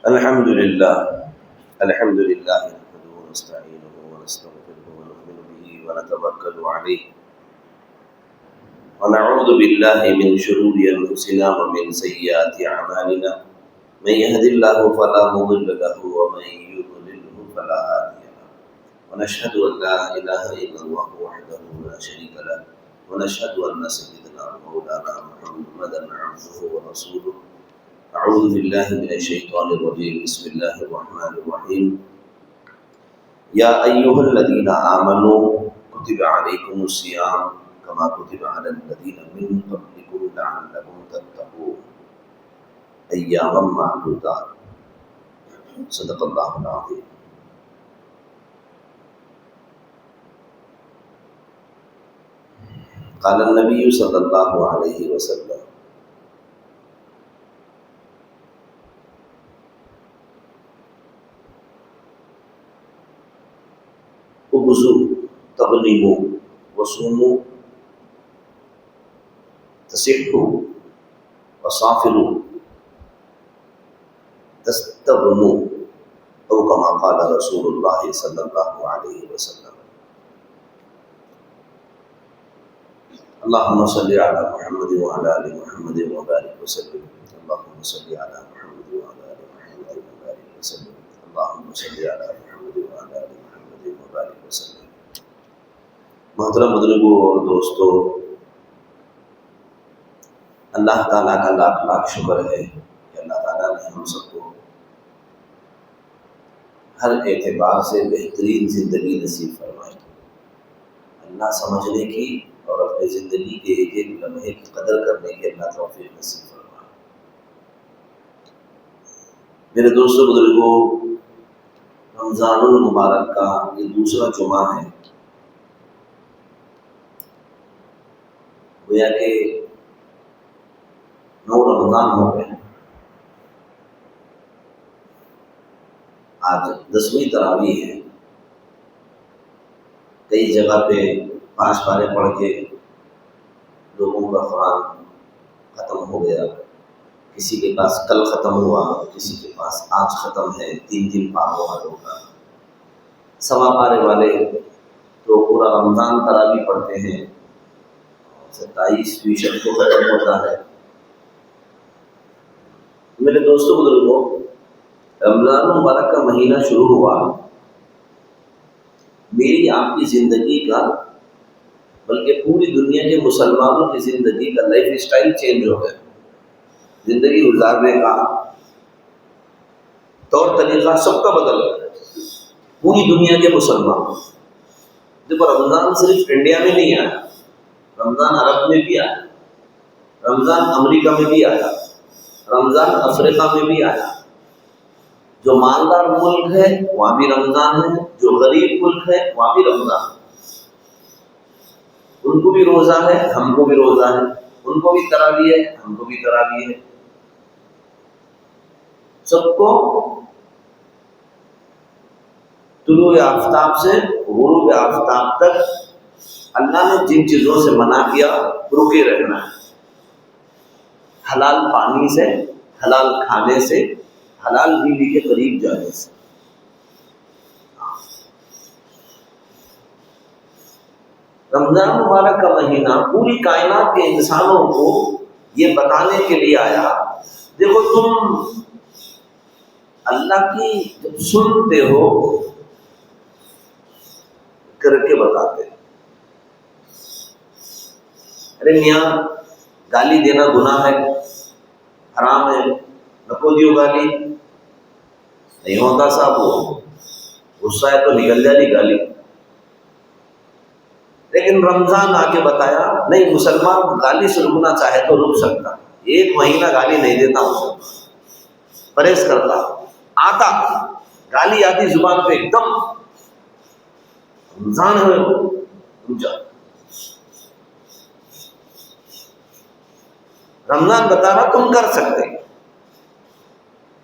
الحمد لله نحمده ونستعينه ونستغفره ونؤمن به ونتوكل عليه ونعوذ بالله من شرور أنفسنا ومن سيئات أعمالنا من يهد الله فلا مضل له ومن يضلله فلا هادي له ونشهد أن لا إله إلا الله وحده لا شريك له ونشهد أن سيدنا ومولانا محمدا عبده ورسوله. أعوذ بالله من الشيطان الرجيم. بسم الله الرحمن الرحيم. يا أيها الذين آمنوا كتب عليكم الصيام كما كتب على الذين من قبلكم لعلكم تتقون أياما معدودات. صدق الله العظيم. قال النبي صلى الله عليه وسلم: اغزوا تغنموا وصوموا تصحوا وصافروا تستغنوا او كما قال رسول الله صلى الله عليه وسلم. اللهم صل على محمد وعلى ال محمد وبارك وسلم. اللهم صل على محمد وعلى ال محمد وبارك وسلم. اللهم صل على محمد وعلى ال محمد وبارك وسلم. محترم بزرگوں اور دوستوں، اللہ تعالیٰ کا لاکھ لاکھ شکر ہے کہ اللہ تعالیٰ نے ہم سب کو ہر اعتبار سے بہترین زندگی نصیب فرمائی. اللہ سمجھنے کی اور اپنی زندگی کے ایک ایک لمحے کی قدر کرنے کی اللہ توفیق نصیب فرمائے. میرے دوستوں بزرگوں، رمضان المبارک کا یہ دوسرا جمعہ ہے. گویا کہ 9 رمضان ہو گئے. آج 10ویں تراویح ہے. کئی جگہ پہ 5 پارے پڑھ کے لوگوں کا قرآن ختم ہو گیا. کسی کے پاس کل ختم ہوا، کسی کے پاس آج ختم ہے. 3 پاروں والوں کا 1.25 پارے والے تو پورا رمضان تراویح پڑھتے ہیں. 27ویں شب کو ختم ہوتا ہے. میرے دوستوں بزرگوں، رمضان مبارک کا مہینہ شروع ہوا. میری آپ کی زندگی کا، بلکہ پوری دنیا کے مسلمانوں کی زندگی کا لائف اسٹائل چینج ہو گیا. زندگی گزارنے کا طور طریقہ سب کا بدل گیا. پوری دنیا کے مسلمان. دیکھو، رمضان صرف انڈیا میں نہیں آیا، رمضان عرب میں بھی آیا، رمضان امریکہ میں بھی آیا، رمضان افریقہ میں بھی آیا. جو مالدار ملک ہے وہاں بھی رمضان ہے، جو غریب ملک ہے وہاں بھی رمضان ہے. ان کو بھی روزہ ہے، ہم کو بھی روزہ ہے. ان کو بھی تراویح ہے، ہم کو بھی تراویح ہے. سب کو طلوع آفتاب سے غروب آفتاب تک اللہ نے جن چیزوں سے منع کیا رکے رہنا ہے. حلال پانی سے، حلال کھانے سے، حلال بیوی کے قریب جانے سے. رمضان مبارک کا مہینہ پوری کائنات کے انسانوں کو یہ بتانے کے لیے آیا، دیکھو تم اللہ کی جب سنتے ہو کر کے بتاتے. ارے میاں، گالی دینا گناہ ہے، حرام ہے، نکو دیو گالی. نہیں ہوتا صاحب، وہ غصہ ہے تو نکل جاتی گالی. لیکن رمضان آ کے بتایا نہیں، مسلمان گالی سے رکنا چاہے تو رک سکتا. 1 مہینہ گالی نہیں دیتا مسلمان، پرہیز کرتا. آتا گالی آتی زبان پہ ایک دم. رمضان ہے رمضان بتا رہا تم کر سکتے.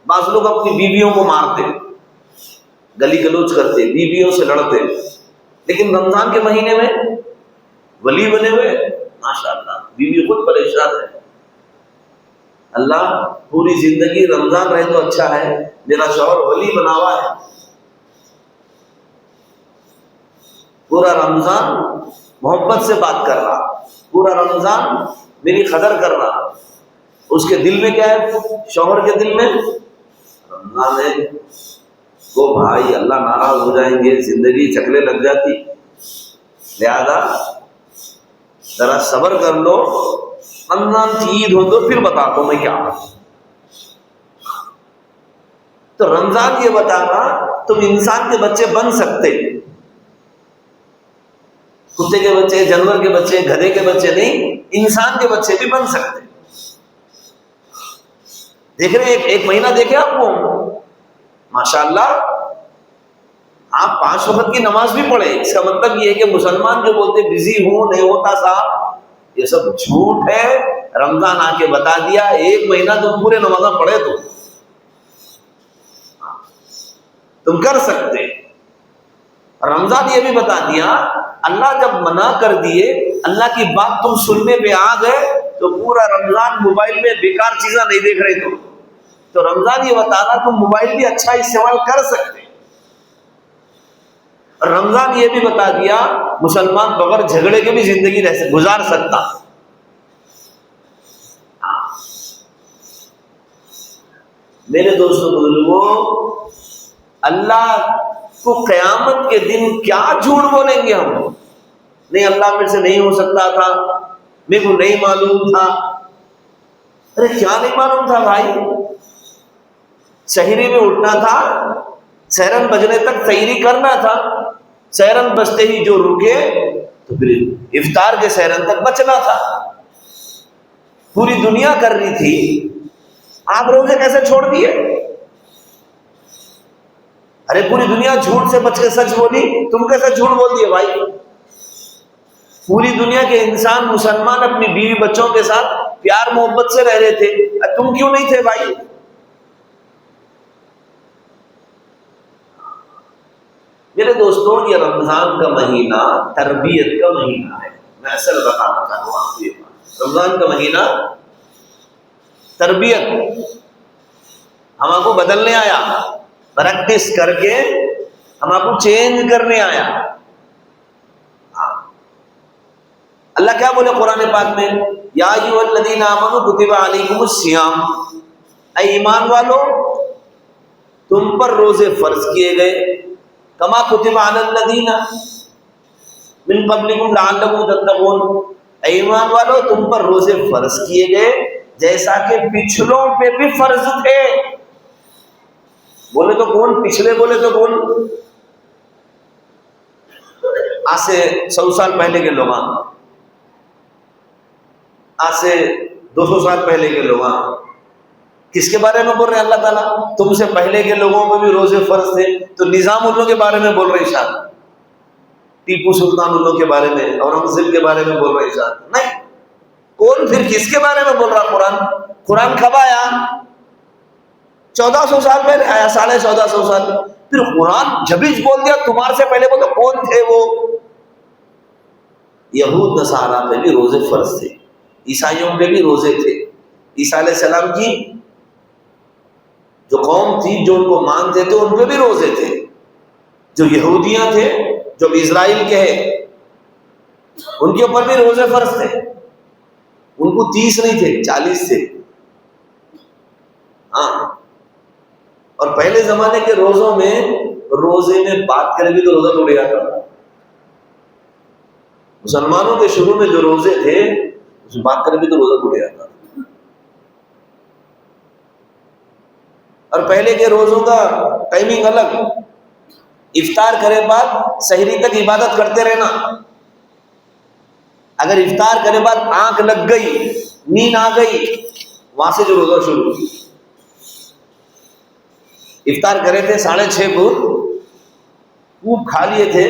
بعض لوگ اپنی بیویوں کو مارتے، گلی گلوچ کرتے، بیویوں سے لڑتے، لیکن رمضان کے مہینے میں ولی بنے ہوئے ماشاء اللہ بیوی خود پریشان ہے. اللہ پوری زندگی رمضان رہے تو اچھا ہے، میرا شوہر ولی بنا ہوا ہے، پورا رمضان محبت سے بات کر رہا، پورا رمضان میری قدر کر رہا، اس کے دل میں کیا ہے؟ شوہر کے دل میں رمضان ہے، وہ بھائی اللہ ناراض ہو جائیں گے، زندگی چکلے لگ جاتی، لہذا ذرا صبر کر لو، رمضان کی عید ہو تو پھر بتاتا ہوں میں کیا۔ تو رمضان یہ بتانا تم انسان کے بچے بن سکتے، کتے کے بچے، جانور کے بچے، گدھے کے بچے نہیں، انسان کے بچے بھی بن سکتے۔ دیکھ رہے ایک مہینہ دیکھے آپ کو، ماشاءاللہ آپ 5 وقت کی نماز بھی پڑھے، اس کا مطلب یہ ہے کہ مسلمان جو بولتے بزی ہوں نہیں ہوتا صاحب، یہ سب جھوٹ ہے۔ رمضان آ کے بتا دیا 1 مہینہ تم پورے نمازاں پڑھے تو تم کر سکتے۔ رمضان یہ بھی بتا دیا، اللہ جب منع کر دیے، اللہ کی بات تم سننے پہ آ گئے تو پورا رمضان موبائل میں بیکار چیزیں نہیں دیکھ رہے تم، تو رمضان یہ بتا رہا تم موبائل بھی اچھا استعمال کر سکتے۔ رمضان یہ بھی بتا دیا مسلمان بغیر جھگڑے کے بھی زندگی گزار سکتا۔ میرے دوستوں بزرگوں، اللہ کو قیامت کے دن کیا جھوٹ بولیں گے ہم؟ نہیں اللہ میرے سے نہیں ہو سکتا تھا، میرے کو نہیں معلوم تھا۔ ارے کیا نہیں معلوم تھا بھائی؟ سحری میں اٹھنا تھا، سحرن بجنے تک سحری کرنا تھا، سحرن بجتے ہی جو رکے تو پھر افطار کے سحرن تک بچنا تھا۔ پوری دنیا کر رہی تھی، آپ روزے کیسے چھوڑ دیے؟ ارے پوری دنیا جھوٹ سے بچ کے سچ بولی، تم کیسے جھوٹ بول دیے بھائی؟ پوری دنیا کے انسان مسلمان اپنی بیوی بچوں کے ساتھ پیار محبت سے رہ رہے تھے، تم کیوں نہیں تھے بھائی؟ میرے دوستوں، یہ رمضان کا مہینہ تربیت کا مہینہ ہے، میں اصل بتانا چاہتا ہوں آپ کو یہ بات۔ رمضان کا مہینہ تربیت، ہم آپ کو بدلنے آیا، پریکٹس کر کے ہم آپ کو چینج کرنے آیا۔ اللہ کیا بولے قرآن پاک میں؟ یا ایھا الذین آمنوا کتب علیکم الصیام، اے ایمان والو تم پر روزے فرض کیے گئے، کما کتب علی الذین من قبلکم لعلکم تتقون، اے ایمان والو تم پر روزے فرض کیے گئے جیسا کہ پچھلوں پہ بھی فرض تھے۔ بولے تو کون؟ پچھلے بولے تو کون؟ آج سے 100 سال پہلے کے لوگ، آج سے 200 سال پہلے کے لوگ، کس کے بارے میں بول رہے ہیں اللہ تعالیٰ؟ تم سے پہلے کے لوگوں میں بھی روزے فرض تھے، تو نظام اللہ کے بارے میں بول رہے ہیں شاید، ٹیپو سلطان اللہ کے بارے میں، اورنگزیب کے بارے میں بول رہے ہیں شاید؟ نہیں، کون پھر کس کے بارے میں بول رہا قرآن؟ قرآن کب آیا؟ 1400 سال پہلے آیا، 1450 سال۔ پھر قرآن جب ہی بول دیا تمہارے سے پہلے بولے کون تھے وہ؟ یہود نصارہ پہ بھی روزے فرض تھے، عیسائیوں پہ بھی روزے تھے۔ عیسیٰ علیہ السلام کی جو قوم تھی، جو ان کو مانتے تھے، ان پہ بھی روزے تھے۔ جو یہودیاں تھے، جو اسرائیل کے ہیں، ان کے اوپر بھی روزے فرض تھے، ان کو 30 نہیں تھے، 40 تھے۔ ہاں، اور پہلے زمانے کے روزوں میں، روزے میں بات کرے بھی تو روزہ ٹوٹ جاتا تھا۔ مسلمانوں کے شروع میں جو روزے تھے، اس میں بات کرے بھی تو روزہ ٹوٹ جاتا تھا۔ اور پہلے کے روزوں کا ٹائمنگ الگ، افطار کرے بعد سحری تک عبادت کرتے رہنا، اگر افطار کرے بعد آنکھ لگ گئی، نیند آ گئی، وہاں سے جو روزہ شروع۔ افطار کرے تھے 6:30 کو، خوب کھا لیے تھے،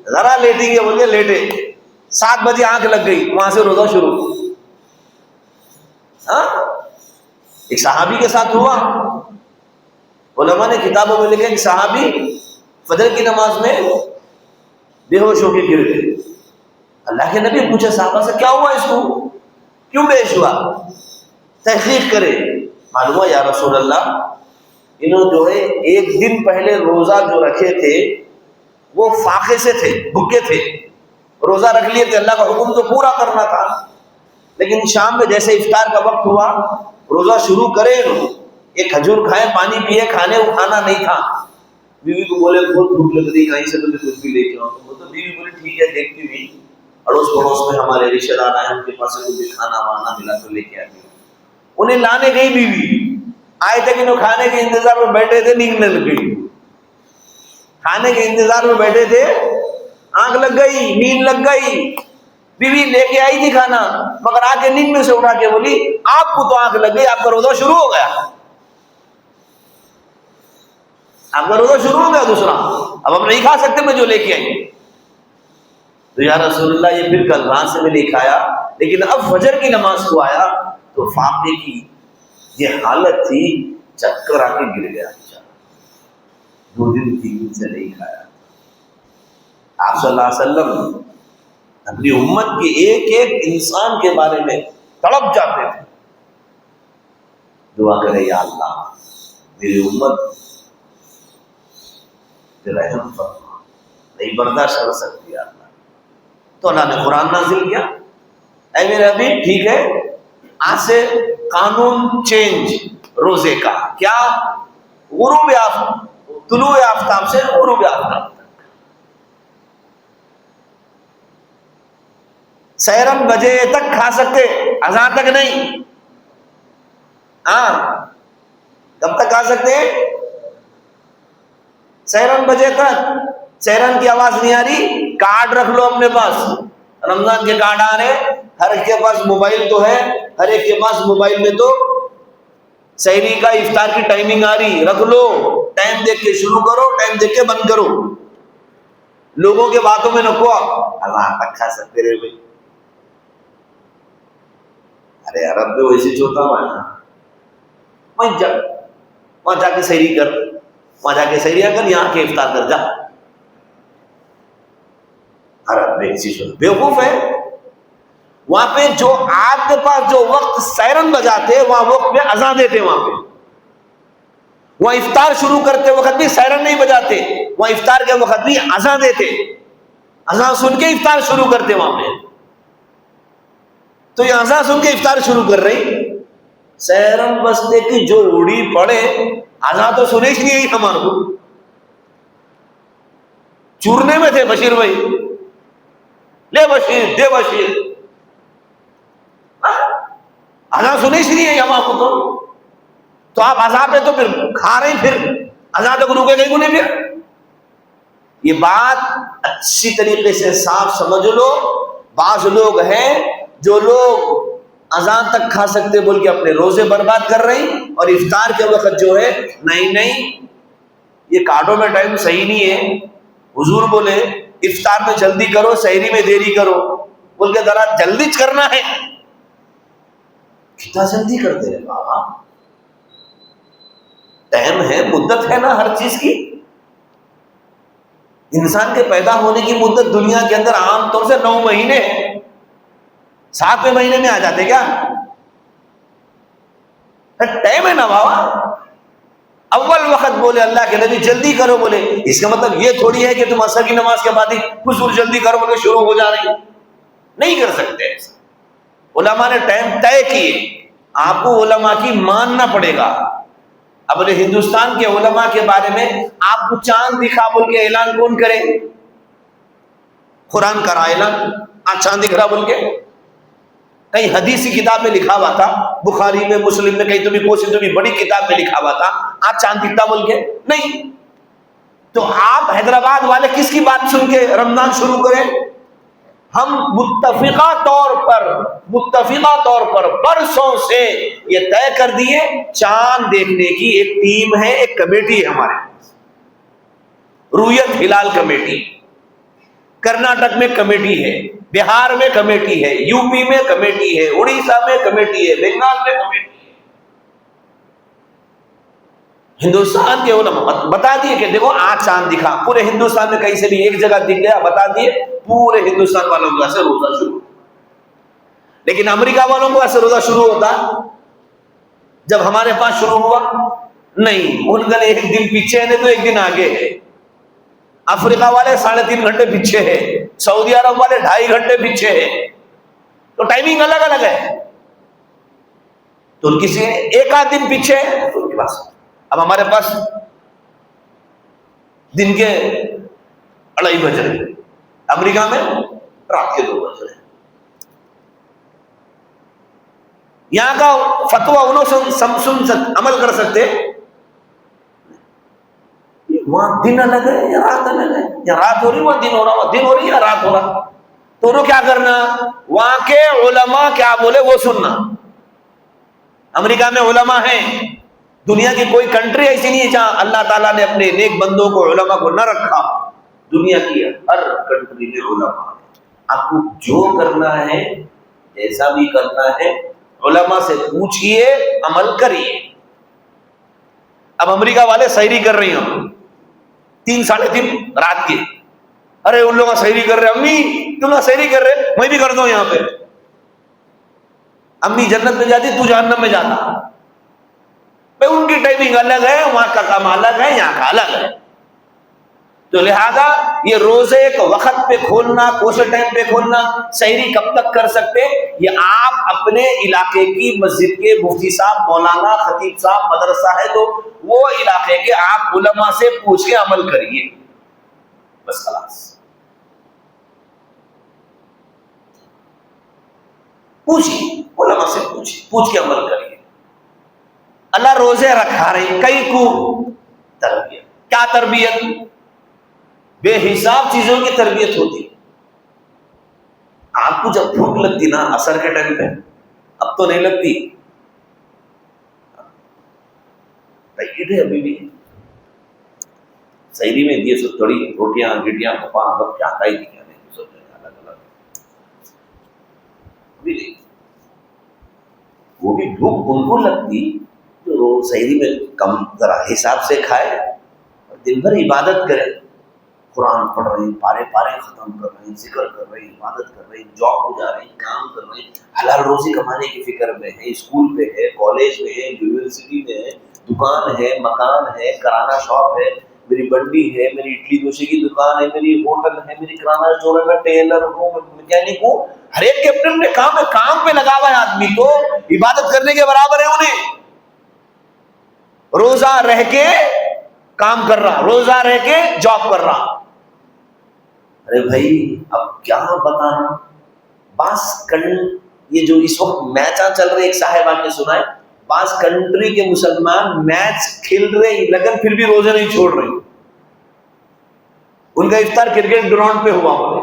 ذرا لیٹیں گے بول کے لیٹے، 7 بجے آنکھ لگ گئی، وہاں سے روزہ شروع۔ ہاں، ایک صحابی کے ساتھ ہوا، علماء نے کتابوں میں لکھا کہ صحابی فجر کی نماز میں بے ہوش ہو کے گر گئے۔ اللہ کے نبی پوچھے صحابہ سے کیا ہوا اس کو، کیوں بے ہوش ہوا؟ تحقیق کرے، معلوم ہوا یا رسول اللہ انہوں جو ہے ایک دن پہلے روزہ جو رکھے تھے وہ فاقے سے تھے، بھوکے تھے، روزہ رکھ لیے تھے، اللہ کا حکم تو پورا کرنا تھا، لیکن شام میں جیسے افطار کا وقت ہوا روزہ شروع کرے، ایک کھجور کھائے، پانی پیے، کھانے وہ کھانا نہیں تھا۔ بیوی کو بولے بہت بھوک لگ رہی، کہیں سے مجھے کچھ بھی لے کے آؤ، وہ تو بیوی بولے ٹھیک ہے دیکھتی ہوئی، اڑوس پڑوس میں ہمارے رشتے دار آئے، ان کے پاس سے کچھ کھانا وانا ملا تو لے کے آتی ہوں۔ انہیں لانے گئی بیوی، آئے تھے کہ وہ کھانے کے انتظار میں بیٹھے تھے، نیند لگ گئی، کھانے کے انتظار میں بیٹھے تھے، آنکھ لگ گئی، نیند لگ گئی، بیوی لے کے آئی تھی کھانا، مگر آ کے نیند میں سے اٹھا کے بولی آپ کو تو آنکھ لگ گئی، آپ کا روزہ شروع ہو گیا، آپ کا روزہ شروع ہو گیا دوسرا، اب ہم نہیں کھا سکتے میں جو لے کے آئی۔ تو یا رسول اللہ یہ پھر کل رات سے میں نہیں کھایا، لیکن اب فجر کی نماز کو آیا تو فاقے کی یہ حالت تھی، چکر آ کے گر گیا، 2 دن 3 دن سے نہیں کھایا۔ آپ صلی اللہ علیہ وسلم اپنی امت کے ایک ایک انسان کے بارے میں تڑپ جاتے تھے، دعا کرے یا اللہ میری امت رحم فرما، نہیں برداشت کر سکتی یا اللہ۔ تو اللہ نے قرآن نازل کیا، اے میرے حبیب ٹھیک ہے آج سے قانون چینج روزے کا، کیا؟ غروب طلوع آفتاب سے غروب آفتاب تک، سحرن بجے تک کھا سکتے، اذان تک نہیں۔ ہاں کب تک کھا سکتے؟ سحرن بجے تک۔ سحرن کی آواز نہیں آ رہی، کارڈ رکھ لو اپنے پاس، رمضان کے کارڈ آ رہے، ہر ایک کے پاس موبائل تو ہے، ہر ایک کے پاس موبائل میں تو سحری کا افطار کی ٹائمنگ آ رہی، رکھ لو، ٹائم دیکھ کے شروع کرو، ٹائم دیکھ کے بند کرو، لوگوں کے باتوں میں نکو، اللہ تک کھا سکتے رہے بھائی۔ ارے عرب میں ویسے چھوتا ہوا ہے نا، وہاں جا کے سحری کر، وہاں جا کے سحریاں کر، یہاں کے افطار کر جا۔ عرب میں ایسی چھوتا بیوقوف ہے، وہاں پہ جو آپ کے پاس جو وقت سائرن بجاتے وہاں وقت میں اذان دیتے، وہاں پہ وہاں افطار شروع کرتے وقت بھی سائرن نہیں بجاتے، وہاں افطار کے وقت بھی اذان دیتے، اذان سن کے افطار شروع کرتے وہاں پہ۔ تو یہ اذان سن کے افطار شروع کر رہی، سحرن بستے کی جو اڑی پڑے، اذان تو سنے ہی نہیں ہمارے کو، چورنے میں تھے بشیر بھائی، لے بشیر دے بشیر، اذان سنے ہی نہیں ہمارے کو، تو آپ اذان پہ تو پھر کھا رہے ہیں، پھر اذان تک رکے گئی کو نہیں۔ پھر یہ بات اچھی طریقے سے صاف سمجھ لو، بعض لوگ ہیں جو لوگ اذان تک کھا سکتے بول کے اپنے روزے برباد کر رہے ہیں، اور افطار کے وقت جو ہے نہیں یہ کارڈوں میں ٹائم صحیح نہیں ہے، حضور بولے افطار میں جلدی کرو، سحری میں دیری کرو، بول کے ذرا جلدی کرنا ہے، کتنا جلدی کرتے ہیں بابا، ٹائم ہے، مدت ہے نا ہر چیز کی۔ انسان کے پیدا ہونے کی مدت دنیا کے اندر عام طور سے 9 مہینے ہے، 7ویں مہینے میں آ جاتے کیا؟ ٹائم ہے نا بابا۔ اول وقت بولے اللہ کے نبی جلدی کرو، بولے اس کا مطلب یہ تھوڑی ہے کہ تم عصر کی نماز کے بعد ہی حضور جلدی کرو بولے شروع ہو جا رہی، نہیں کر سکتے ایسا۔ علماء نے ٹائم طے کیے، آپ کو علماء کی ماننا پڑے گا۔ اپنے ہندوستان کے علماء کے بارے میں آپ کو چاند دکھا بول کے اعلان کون کرے؟ قرآن کرا اعلان، آج چاند دکھ رہا بول کے؟ کہیں حدیث کی کتاب میں لکھا ہوا تھا، بخاری میں، مسلم میں، کہیں تو بھی کوئی تو بھی بڑی کتاب میں لکھا ہوا تھا آج چاند دکھتا بول کے؟ نہیں۔ تو آپ حیدرآباد والے کس کی بات سن کے رمضان شروع کریں؟ ہم متفقہ طور پر برسوں سے یہ طے کر دیے، چاند دیکھنے کی ایک ٹیم ہے، ایک کمیٹی ہے ہمارے پاس، رویت ہلال کمیٹی، کرناٹک میں کمیٹی ہے، بہار میں کمیٹی ہے، یو پی میں کمیٹی ہے، اڑیسہ میں کمیٹی ہے، بنگال میں کمیٹی ہے۔ ہندوستان کے علماء بتا دیے کہ دیکھو آج چاند دکھا، پورے ہندوستان میں کہیں سے بھی ایک جگہ دکھ گیا بتا دیے، پورے ہندوستان والوں کو ایسے روزہ شروع۔ لیکن امریکہ والوں کو ایسے روزہ شروع ہوتا جب ہمارے پاس شروع ہوا نہیں، ان کا ایک دن پیچھے ہے تو ایک دن آگے ہے، افریقہ والے 3.5 گھنٹے پیچھے ہے، سعودی عرب والے 2.5 گھنٹے پیچھے ہے، تو ٹائمنگ الگ الگ ہے، تو ان کسی ایک آدھ دن پیچھے ہے تو ان کے پاس، اب ہمارے پاس دن کے 2:30 بج رہے، امریکہ میں رات کے 2 بج رہے، یہاں کا فتویٰ انہوں سے عمل کر سکتے، وہاں دن الگ ہے یا رات الگ ہے، یا رات ہو رہی وہاں دن ہو رہا، وہاں دن ہو رہی یا رات ہو رہا، تو انہوں کیا کرنا، وہاں کے علماء کیا بولے وہ سننا۔ امریکہ میں علماء ہیں، دنیا کی کوئی کنٹری ایسی نہیں ہے جہاں اللہ تعالیٰ نے اپنے نیک بندوں کو علماء کو نہ رکھا، دنیا کی ہر کنٹری میں علماء ہیں، آپ کو جو کرنا ہے جیسا بھی کرنا ہے علماء سے پوچھئے، عمل کریے۔ اب امریکہ والے سحری کر رہی ہیں 3 ساڑھے 3 رات کے، ارے ان لوگ سحری کر رہے، امی تم لوگ سحری کر رہے، میں بھی کر دوں یہاں پہ، امی جنت میں جاتی تو جہنم میں جاتا، بھائی ان کی ٹائمنگ الگ ہے، وہاں کا کام الگ ہے، یہاں کا الگ ہے، تو لہذا یہ روزے ایک وقت پہ کھولنا، کون سے ٹائم پہ کھولنا، سحری کب تک کر سکتے، یہ آپ اپنے علاقے کی مسجد کے مفتی صاحب، مولانا، خطیب صاحب، مدرسہ ہے تو وہ علاقے کے آپ علماء سے پوچھ کے عمل کریے، بس خلاص، پوچھیے علماء سے، پوچھ کے عمل کریے۔ اللہ روزے رکھا رہے، کئی کو تربیت، کیا تربیت، بے حساب چیزوں کی تربیت ہوتی۔ آپ کو جب بھوک لگتی نا عصر کے ٹائم پہ، اب تو نہیں لگتی، ٹائٹ ہے ابھی بھی، سحری میں دیے سب تھوڑی روٹیاں گٹیاں پپا اب کیا کھائی تھی کیا نہیں، سب الگ الگ ابھی نہیں، وہ بھی بھوک ان کو لگتی جو سحری میں کم ذرا حساب سے کھائے اور دن بھر عبادت کرے، قرآن پڑھ رہے ہیں، پارے پارے ختم کر رہے ہیں، ذکر کر رہے ہیں، عبادت کر رہے ہیں، جاب کو جا رہے ہیں، کام کر رہے ہیں، حلال روزی کمانے کی فکر میں ہے، اسکول پہ ہے، کالج میں ہے، یونیورسٹی میں ہے، دکان ہے، مکان ہے، کرانہ شاپ ہے، میری بنڈی ہے، میری اڈلی ڈوسے کی دکان ہے، میری ہوٹل ہے، میری کرانہ اسٹور ہے، میں ٹیلر ہوں، میں میکینک ہوں، ہر ایک کے اپنے اپنے کام ہے، کام پہ لگا ہوا ہے آدمی، تو عبادت کرنے کے برابر ہے انہیں، روزہ رہ کے کام کر رہا، روزہ رہ کے جاب کر رہا۔ ارے بھائی اب کیا بتانا، یہ جو اس وقت میچ چل رہے، ایک صاحبہ کے سنائے، بعض کنٹری کے مسلمان میچ کھیل رہے لیکن پھر بھی روزے نہیں چھوڑ رہے، ان کا افطار کرکٹ گراؤنڈ پہ ہوا بولے،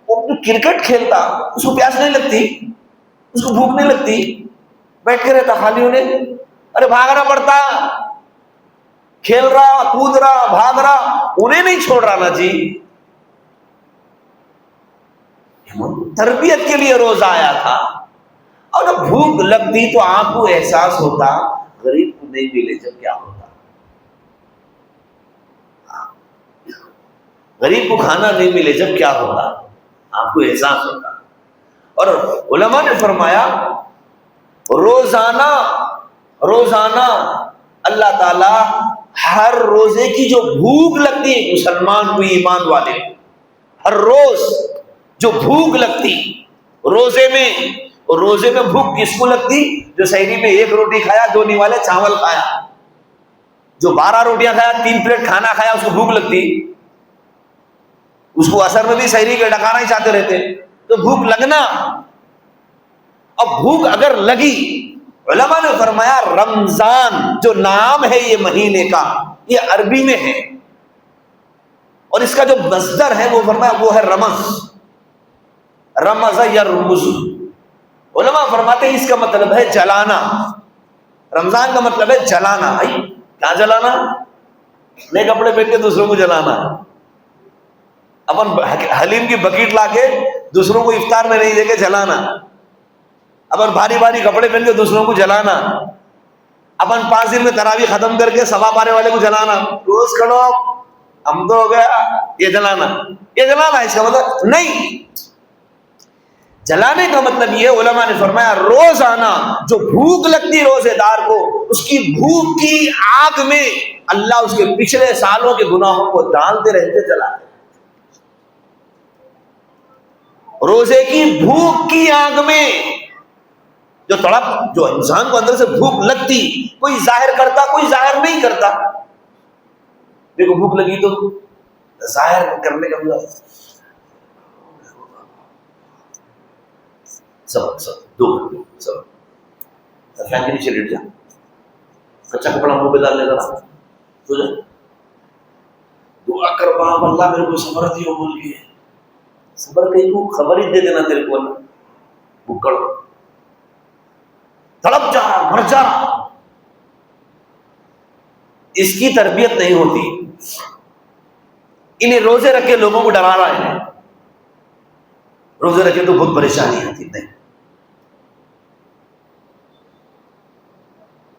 وہ کرکٹ کھیلتا، اس کو پیاس نہیں لگتی، اس کو بھوک نہیں لگتی، بیٹھ کے رہتا خالی، انہیں ارے بھاگنا پڑتا، کھیل رہا، کود رہا، بھاگ رہا، انہیں نہیں چھوڑ رہا نا جی، تربیت کے لیے روزہ آیا تھا، اور جب بھوک لگتی تو آپ کو احساس ہوتا، غریب کو نہیں ملے جب کیا ہوتا، غریب کو کھانا نہیں ملے جب کیا ہوتا، آپ کو احساس ہوتا۔ اور علماء نے فرمایا روزانہ اللہ تعالی ہر روزے کی جو بھوک لگتی ہے مسلمان کو، ایمان والے، ہر روز جو بھوک لگتی روزے میں بھوک کس کو لگتی، جو سحری میں 1 روٹی کھایا، 2 نوالے چاول کھایا، جو 12 روٹیاں کھایا، 3 پلیٹ کھانا کھایا، اس کو بھوک لگتی، اس کو عصر میں بھی سحری کے ڈکانا ہی چاہتے رہتے، تو بھوک لگنا۔ اب بھوک اگر لگی، علماء نے فرمایا رمضان جو نام ہے یہ مہینے کا، یہ عربی میں ہے، اور اس کا جو مصدر ہے وہ فرمایا وہ ہے رمض یرمز، علماء فرماتے ہیں اس کا مطلب ہے جلانا، رمضان کا مطلب ہے جلانا۔ کیا جلانا؟ نئے کپڑے پہن کے دوسروں کو جلانا، اپن حلیم کی بکیٹ لا کے دوسروں کو افطار میں نہیں دے کے جلانا، اپن بھاری بھاری کپڑے پہن کے دوسروں کو جلانا، اپن 5 دن میں تراویح ختم کر کے سوا پانے والے کو جلانا، روز کھڑو ہم تو ہو گیا، یہ جلانا اس کا مطلب نہیں۔ جلانے کا مطلب یہ علماء نے فرمایا روزانہ جو بھوک لگتی روزے دار کو، اس کی بھوک کی آگ میں اللہ اس کے پچھلے سالوں کے گناہوں کو ڈالتے رہتے جلاتے۔ روزے کی بھوک کی آگ میں جو تڑپ، جو انسان کو اندر سے بھوک لگتی، کوئی ظاہر کرتا کوئی ظاہر نہیں کرتا۔ دیکھو بھوک لگی تو ظاہر کرنے کا مطلب سب فین کے نیچے لیٹ جا، کچا کپڑا منہ پہ ڈال لے گا، سو جا، دعا کر باپ اللہ میرے کو صبر دیو بول کے، صبر کہیں کو خبر ہی دے دینا تیرے کو اللہ، بھوکڑ تڑپ جا رہا، مر جا رہا۔ اس کی تربیت نہیں ہوتی، انہیں روزے رکھ کے لوگوں کو ڈرا رہا ہے، روزے رکھے تو بہت پریشانی آتی، نہیں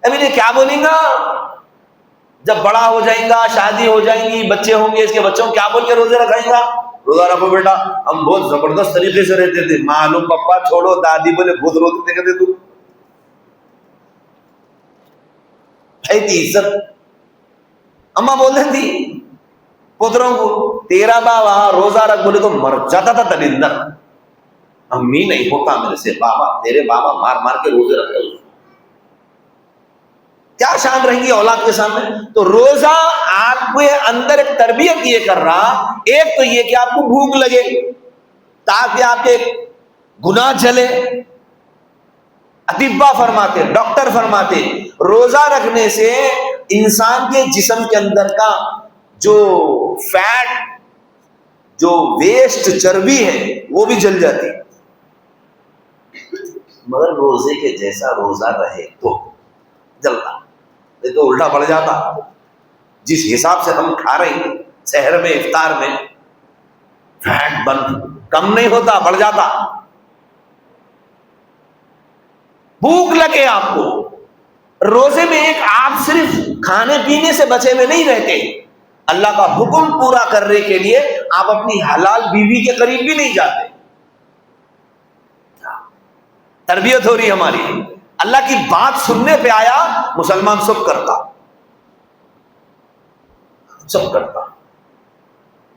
اب انہیں کیا بولیں گا؟ جب بڑا ہو جائیں گا، شادی ہو جائیں گی، بچے ہوں گے، اس کے بچوں کو کیا بول کے روزے رکھائیں گا؟ روزہ رکھو بیٹا، ہم بہت زبردست طریقے سے رہتے تھے، معلوم پپا چھوڑو، دادی بولے بہت روتے تھے، کہتے تو ہے تھی عزت۔ اماں بول رہی تھی پوتروں کو، تیرا بابا روزہ رکھ بولے تو مر جاتا تھا دلندر، امی نہیں ہوتا میرے سے، بابا تیرے بابا مار مار کے روزے رکھتے، کیا شان رہیں گی اولاد کے سامنے؟ تو روزہ آپ کے اندر ایک تربیت یہ کر رہا، ایک تو یہ کہ آپ کو بھوک لگے تاکہ آپ کے گناہ جلے۔ اطباء فرماتے، ڈاکٹر فرماتے، روزہ رکھنے سے انسان کے جسم کے اندر کا جو فیٹ، جو ویسٹ چربی ہے وہ بھی جل جاتی، مگر روزے کے جیسا روزہ رہے تو جلتا، نہیں تو الٹا پڑ جاتا۔ جس حساب سے ہم کھا رہے ہیں سحر میں، افطار میں، فیٹ کم نہیں ہوتا، بڑھ جاتا۔ بھوک لگے آپ کو، روزے میں ایک آپ صرف کھانے پینے سے بچے ہوئے نہیں رہتے، اللہ کا حکم پورا کرنے کے لیے آپ اپنی حلال بیوی کے قریب بھی نہیں جاتے۔ تربیت ہو رہی ہماری، اللہ کی بات سننے پہ آیا مسلمان سب کرتا، سب کرتا،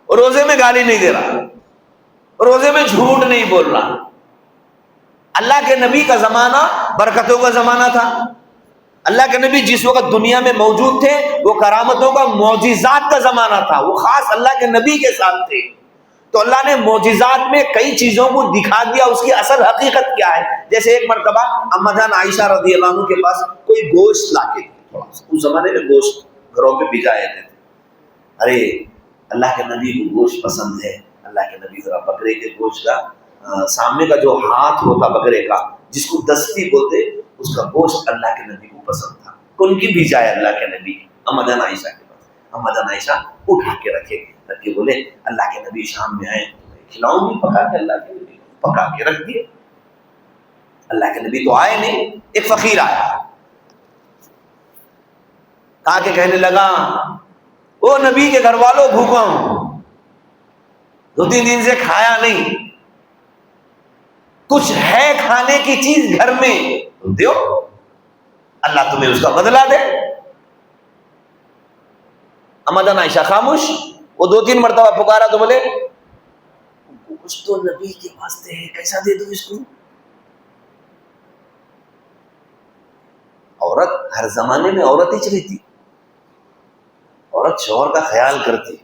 روزے میں گالی نہیں دے رہا، روزے میں جھوٹ نہیں بول رہا۔ اللہ کے نبی کا زمانہ برکتوں کا زمانہ تھا، اللہ کے نبی جس وقت دنیا میں موجود تھے وہ کرامتوں کا، معجزات کا زمانہ تھا، وہ خاص اللہ کے نبی کے ساتھ تھے، تو اللہ نے معجزات میں کئی چیزوں کو دکھا دیا، اس کی اصل حقیقت کیا ہے۔ جیسے ایک مرتبہ اما جان عائشہ رضی اللہ عنہ کے پاس کوئی گوشت لا کے، اس زمانے میں گوشت گھروں پہ بھجائے تھے، ارے اللہ کے نبی کو گوشت پسند ہے، اللہ کے نبی ذرا بکرے کے گوشت کا سامنے کا جو ہاتھ ہوتا بکرے کا جس کو دستی بولتے، اس کا گوشت اللہ کے نبی کو پسند تھا، کن کی بھیجائے اللہ کے نبی اما جان عائشہ کے پاس۔ اما جان عائشہ اٹھا کے رکھ کے بولے اللہ کے نبی شام میں آئے، کھلاؤں گی پکا کے، اللہ کے نبی پکا کے رکھ دیے۔ اللہ کے نبی تو آئے نہیں، ایک فقیر آیا، کہا کے کہنے لگا او نبی کے گھر والوں بھوکا ہوں، 2-3 دن سے کھایا نہیں، کچھ ہے کھانے کی چیز گھر میں دیو، اللہ تمہیں اس کا بدلہ دے۔ اما جان عائشہ خاموش، وہ 2-3 مرتبہ پکارا تو بولے کچھ تو نبی کے واسطے ہے، کیسا دے دوں اس کو؟ عورت ہر زمانے میں عورت ہی چلی تھی، عورت شوہر کا خیال کرتی،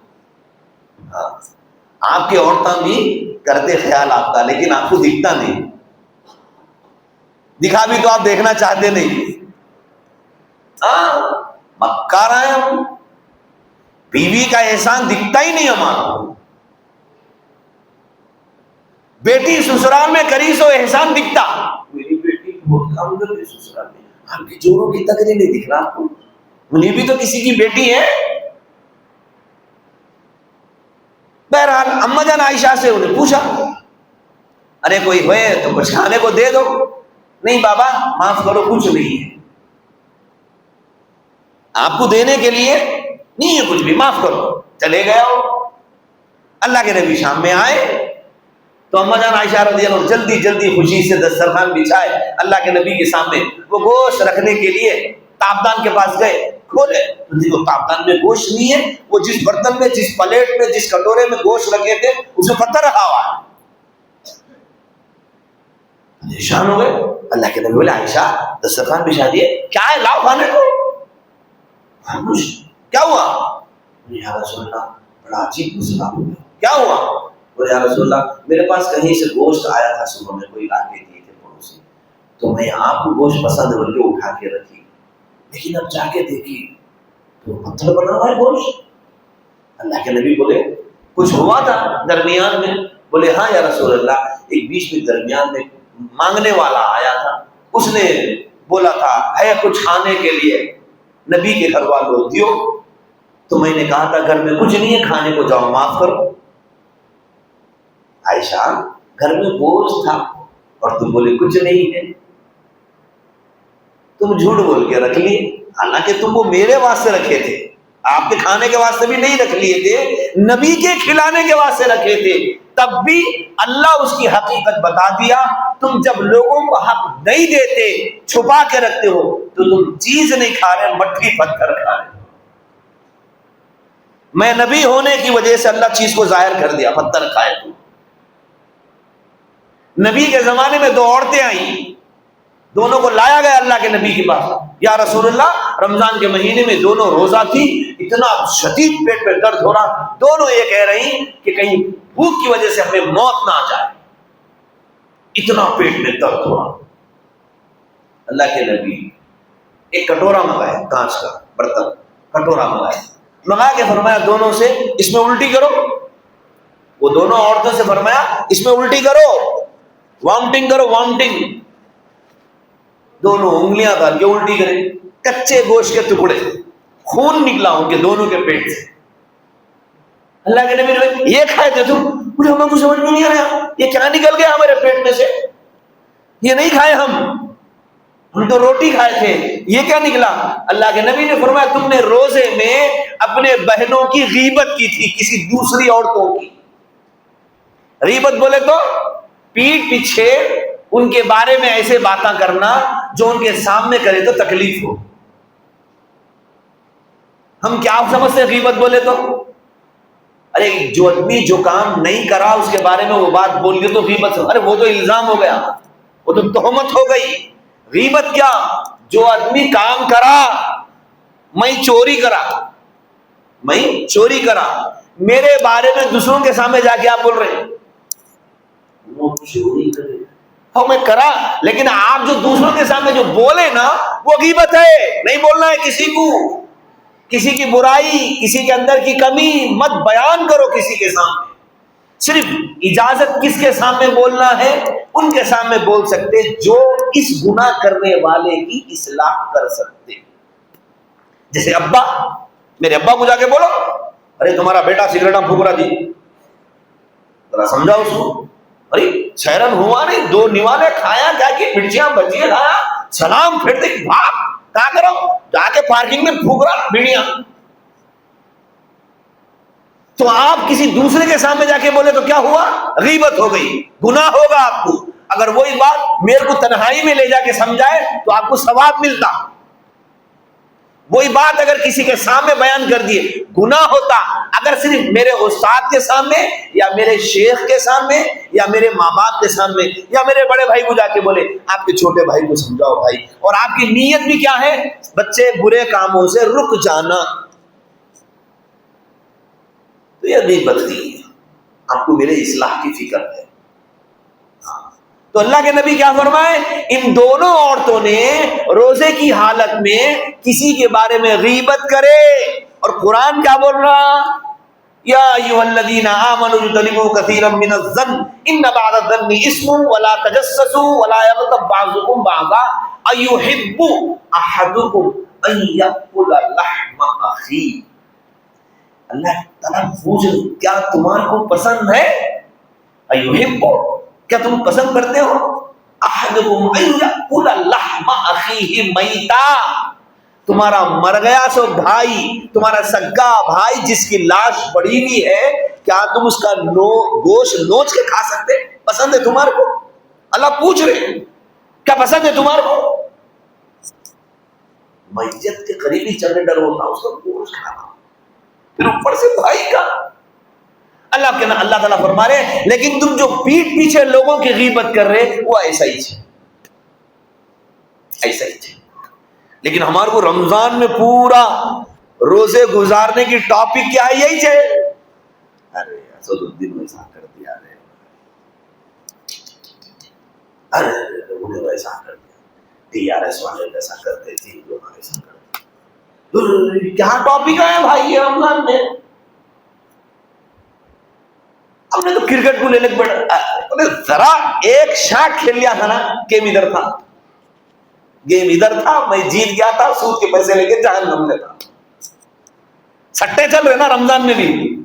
ہاں آپ کی عورتیں بھی کرتے خیال آپ کا، لیکن آپ کو دکھتا نہیں، دکھا بھی تو آپ دیکھنا چاہتے نہیں، ہاں مکار ہیں ہم، بیوی کا احسان دکھتا ہی نہیں ہمارا، بیٹی سسرال میں کری سو احسان دکھتا، میری بیٹی بہت کام کرتی سسرال میں، آپ کی جوڑوں کی تکری نہیں دکھ رہا آپ کو، انہیں بھی تو کسی کی بیٹی ہے۔ بہرحال اما جان عائشہ سے انہیں پوچھا ارے کوئی ہوئے تو کچھ کھانے کو دے دو، نہیں بابا معاف کرو کچھ نہیں ہے، آپ کو دینے کے لیے نہیں ہے کچھ بھی، معاف کرو، چلے گئے ہو۔ اللہ کے نبی شام میں آئے، تو اما جان عائشہ رضی اللہ عنہ جلدی جلدی خوشی سے دسترخوان بچھائے اللہ کے نبی کے سامنے، وہ گوشت رکھنے کے لیے تاپدان کے پاس گئے، کھولے تو دیکھو تاپدان میں گوشت نہیں ہے، وہ جس برتن میں، جس پلیٹ میں، جس کٹورے میں گوشت رکھے تھے اس میں پتھر رکھا ہوا ہے۔ پریشان ہو گئے، اللہ کے نبی بولے عائشہ دسترخوان بچھا دیے، کیا ہے لاؤ کھانے کو، کیا ہوا؟ یا رسول اللہ بڑا عجیب مسئلہ ہو گیا، کیا ہوا؟ بولے یا رسول اللہ میرے پاس کہیں سے گوشت آیا تھا، صبح میں کوئی لا کے دیے تھے پڑوسی، تو میں آپ کو گوشت پسند بول کے اٹھا کے رکھی، لیکن اب جا کے دیکھی تو پتھر بنا ہوا ہے گوشت۔ اللہ کے نبی بولے کچھ ہوا تھا درمیان میں؟ بولے ہاں یا رسول اللہ، ایک بیچ میں درمیان میں مانگنے والا آیا تھا، اس نے بولا تھا ہے کچھ کھانے کے لیے، نبی کے گھر والوں دیو، تو میں نے کہا تھا گھر میں کچھ نہیں ہے کھانے کو، جاؤ معاف کرو۔ عائشہ گھر میں گوشت تھا اور تم بولے کچھ نہیں ہے، تم جھوٹ بول کے رکھ لیے، حالانکہ تم وہ میرے واسطے رکھے تھے، آپ کے کھانے کے واسطے بھی نہیں رکھ لیے تھے، نبی کے کھلانے کے واسطے رکھے تھے، تب بھی اللہ اس کی حقیقت بتا دیا۔ تم جب لوگوں کو حق نہیں دیتے، چھپا کے رکھتے ہو، تو تم چیز نہیں کھا رہے، مٹی پتھر کھا رہے۔ میں نبی ہونے کی وجہ سے اللہ چیز کو ظاہر کر دیا، پتھر کھائے تم۔ نبی کے زمانے میں دو عورتیں آئیں، دونوں کو لایا گیا اللہ کے نبی کے پاس، یا رسول اللہ رمضان کے مہینے میں دونوں روزہ تھی، اتنا شدید پیٹ میں درد ہو رہا، دونوں یہ کہہ رہی کہ کہیں بھوک کی وجہ سے ہمیں موت نہ آ جائے، اتنا پیٹ میں درد ہو رہا۔ اللہ کے نبی ایک کٹورا منگایا، کانچ کا برتن کٹورا منگا کے فرمایا دونوں سے اس میں الٹی کرو، وہ دونوں عورتوں سے فرمایا اس میں الٹی کرو، وامٹنگ کرو، وامٹنگ، دونوں انگلیاں ڈال کے الٹی کریں، کچے گوشت کے ٹکڑے، خون نکلا ان کے دونوں کے پیٹ سے۔ اللہ کے نبی نے یہ کھائے تھے تم؟ بولے ہمیں کچھ سمجھ میں نہیں آ رہا، یہ کیا نکل گیا ہمارے پیٹ میں سے، یہ نہیں کھائے ہم تو روٹی کھائے تھے، یہ کیا نکلا؟ اللہ کے نبی نے فرمایا تم نے روزے میں اپنے بہنوں کی غیبت کی تھی، کسی دوسری عورتوں کی۔ غیبت بولے تو پیٹھ پیچھے ان کے بارے میں ایسے باتیں کرنا جو ان کے سامنے کرے تو تکلیف ہو۔ ہم کیا سمجھتے ہیں غیبت بولے تو؟ ارے جو آدمی جو کام نہیں کرا اس کے بارے میں وہ بات بول گئی تو غیبت ہو، ارے وہ تو الزام ہو گیا، وہ تو تہمت ہو گئی۔ غیبت کیا؟ جو آدمی کام کرا، میں چوری کرا، میرے بارے میں دوسروں کے سامنے جا کے آپ بول رہے ہیں وہ چوری کرے، ہاں میں کرا، لیکن آپ جو دوسروں کے سامنے جو بولے نا وہ غیبت ہے۔ نہیں بولنا ہے کسی کو، کسی کی برائی، کسی کے اندر کی کمی مت بیان کرو کسی کے سامنے۔ صرف اجازت کس کے سامنے بولنا ہے؟ ان کے سامنے بول سکتے جو اس گناہ کرنے والے کی اصلاح کر سکتے۔ جیسے ابا، میرے ابا کو جا کے بولو ارے تمہارا بیٹا سگریٹاں پھونک رہا جی، ذرا سمجھاؤ اس کو، ارے سیرن ہوا نہیں، دو نیوالے کھایا، کیا کہ مرچیاں بجیے کھایا، سلام پھر دے بھاگ، کیا کرو جا کے پارکنگ میں پھونک رہا بیڑیاں۔ تو آپ کسی دوسرے کے سامنے جا کے بولے تو کیا ہوا؟ غیبت ہو گئی، گناہ ہوگا آپ کو۔ اگر وہی بات میرے کو تنہائی میں لے جا کے سمجھائے تو آپ کو ثواب ملتا، وہی بات اگر کسی کے سامنے بیان کر دیے گناہ ہوتا۔ اگر صرف میرے استاد کے سامنے یا میرے شیخ کے سامنے یا میرے ماں باپ کے سامنے یا میرے بڑے بھائی کو جا کے بولے آپ کے چھوٹے بھائی کو سمجھاؤ بھائی، اور آپ کی نیت بھی کیا ہے؟ بچے برے کاموں سے رک جانا، تو یہ غیبت نہیں ہے، آپ کو میرے اصلاح کی فکر ہے۔ تو اللہ کے نبی کیا فرمائے؟ ان دونوں عورتوں نے روزے کی حالت میں کسی کے بارے میں غیبت کرے، اور قرآن کیا بول رہا؟ یا ایھا الذین آمنوا اجتنبوا کثیرا من الظن ان بعض الظن اسم ولا تجسسوا ولا یغتب بعضکم بعضا ایحب احدکم ان یاکل لحم اخیہ۔ اللہ تعالیٰ پوچھ کیا تمہارے کو پسند ہے؟ ایحب، کیا تم پسند کرتے ہو؟ احدکم ان یاکل لحم اخیہ میتا، تمہارا مر گیا سو بھائی، تمہارا سگا بھائی جس کی لاش پڑی ہوئی ہے، کیا تم اس کا گوشت نوچ کے کھا سکتے؟ پسند ہے تمہارے کو؟ اللہ پوچھ رہے ہیں کیا پسند ہے تمہارے کو؟ میت کے قریبی چلنے ڈر ہوتا اس کا گوشت کھانا، پھر اوپر سے بھائی کا۔ اللہ تعالیٰ فرما رہے ہیں لیکن تم جو پیٹھ پیچھے لوگوں کی غیبت کر رہے وہ ایسا ہی ہے، ایسا ہی ہے۔ لیکن ہمارے کو رمضان میں پورا روزے گزارنے کی ٹاپک کیا ہے؟ یہی ہے۔ ارے اسد الدین ویسا کر دیا، ارے انہیں ویسا کر دیا، TRS والے ویسا کرتے تھے، لوگ ایسا کرتے۔ کیا ٹاپک ہے بھائی یہ رمضان میں؟ ہم نے تو کرکٹ کو لے لے کے ذرا ایک شاٹ کھیل لیا تھا نا، گیم ادھر تھا، گیم ادھر تھا، میں جیت گیا تھا، سود کے پیسے لے کے جہنم میں تھا۔ سٹے چل رہے نا رمضان میں بھی۔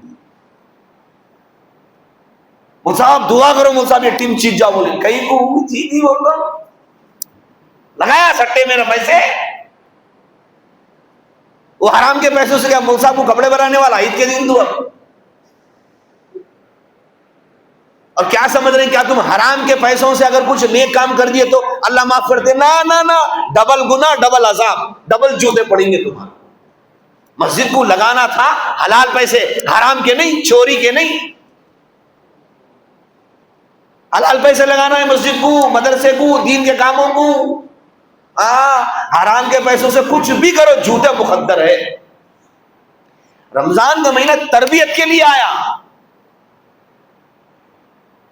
مصعب دعا کرو مصعب یہ ٹیم جیت جاؤ، بولے کہیں کو جیتی بول رہا ہوں، لگایا سٹے میرے پیسے، وہ حرام کے پیسوں سے کیا مصعب کو کپڑے بنانے والا عید کے دن دعا؟ اور کیا سمجھ رہے ہیں کیا تم حرام کے پیسوں سے اگر کچھ نیک کام کر دیے تو اللہ معاف کرتے؟ نہ نہ نہ، ڈبل گناہ، ڈبل عذاب، ڈبل جوتے پڑیں گے تمہارے۔ مسجد کو لگانا تھا حلال پیسے، حرام کے نہیں، چوری کے نہیں، حلال پیسے لگانا ہے مسجد کو، مدرسے کو، دین کے کاموں کو۔ حرام کے پیسوں سے کچھ بھی کرو جھوٹے مقدر ہے۔ رمضان کا مہینہ تربیت کے لیے آیا۔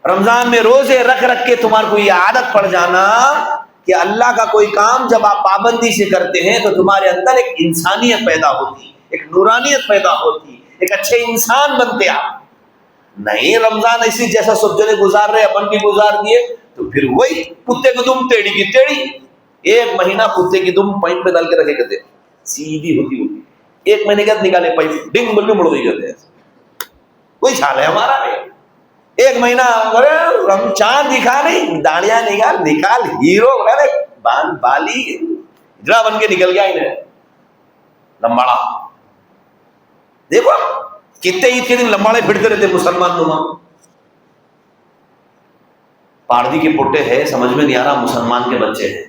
رمضان میں روزے رکھ رکھ کے تمہارے کو یہ عادت پڑ جانا کہ اللہ کا کوئی کام جب آپ پابندی سے کرتے ہیں تو تمہارے اندر ایک انسانیت پیدا ہوتی، ایک نورانیت پیدا ہوتی، ایک اچھے انسان بنتے آپ۔ نہیں رمضان ایسی جیسا سب جنے گزار رہے اپن بھی گزار دیے تو پھر وہی کتے کی دم ٹیڑھی کی ٹیڑھی۔ ایک مہینہ کتے کی دم پائپ میں ڈال کے رکھے کرتے، سیدھی ہوتی، ایک مہینے کے بعد نکالے پائپ، ڈنگ بل کے مڑ گئی کرتے، کوئی چھال ہے ہمارا نہیں۔ ایک مہینہ چاند دکھا نہیں، داڑیاں نکال ہیرو بالی ہجڑا بن کے نکل گیا انہیں لمباڑا۔ دیکھو کتنے عید کے دن لمباڑے پھرتے رہتے مسلمان نما۔ پاردی کے پٹے ہے، سمجھ میں نہیں آ رہا مسلمان کے بچے ہیں،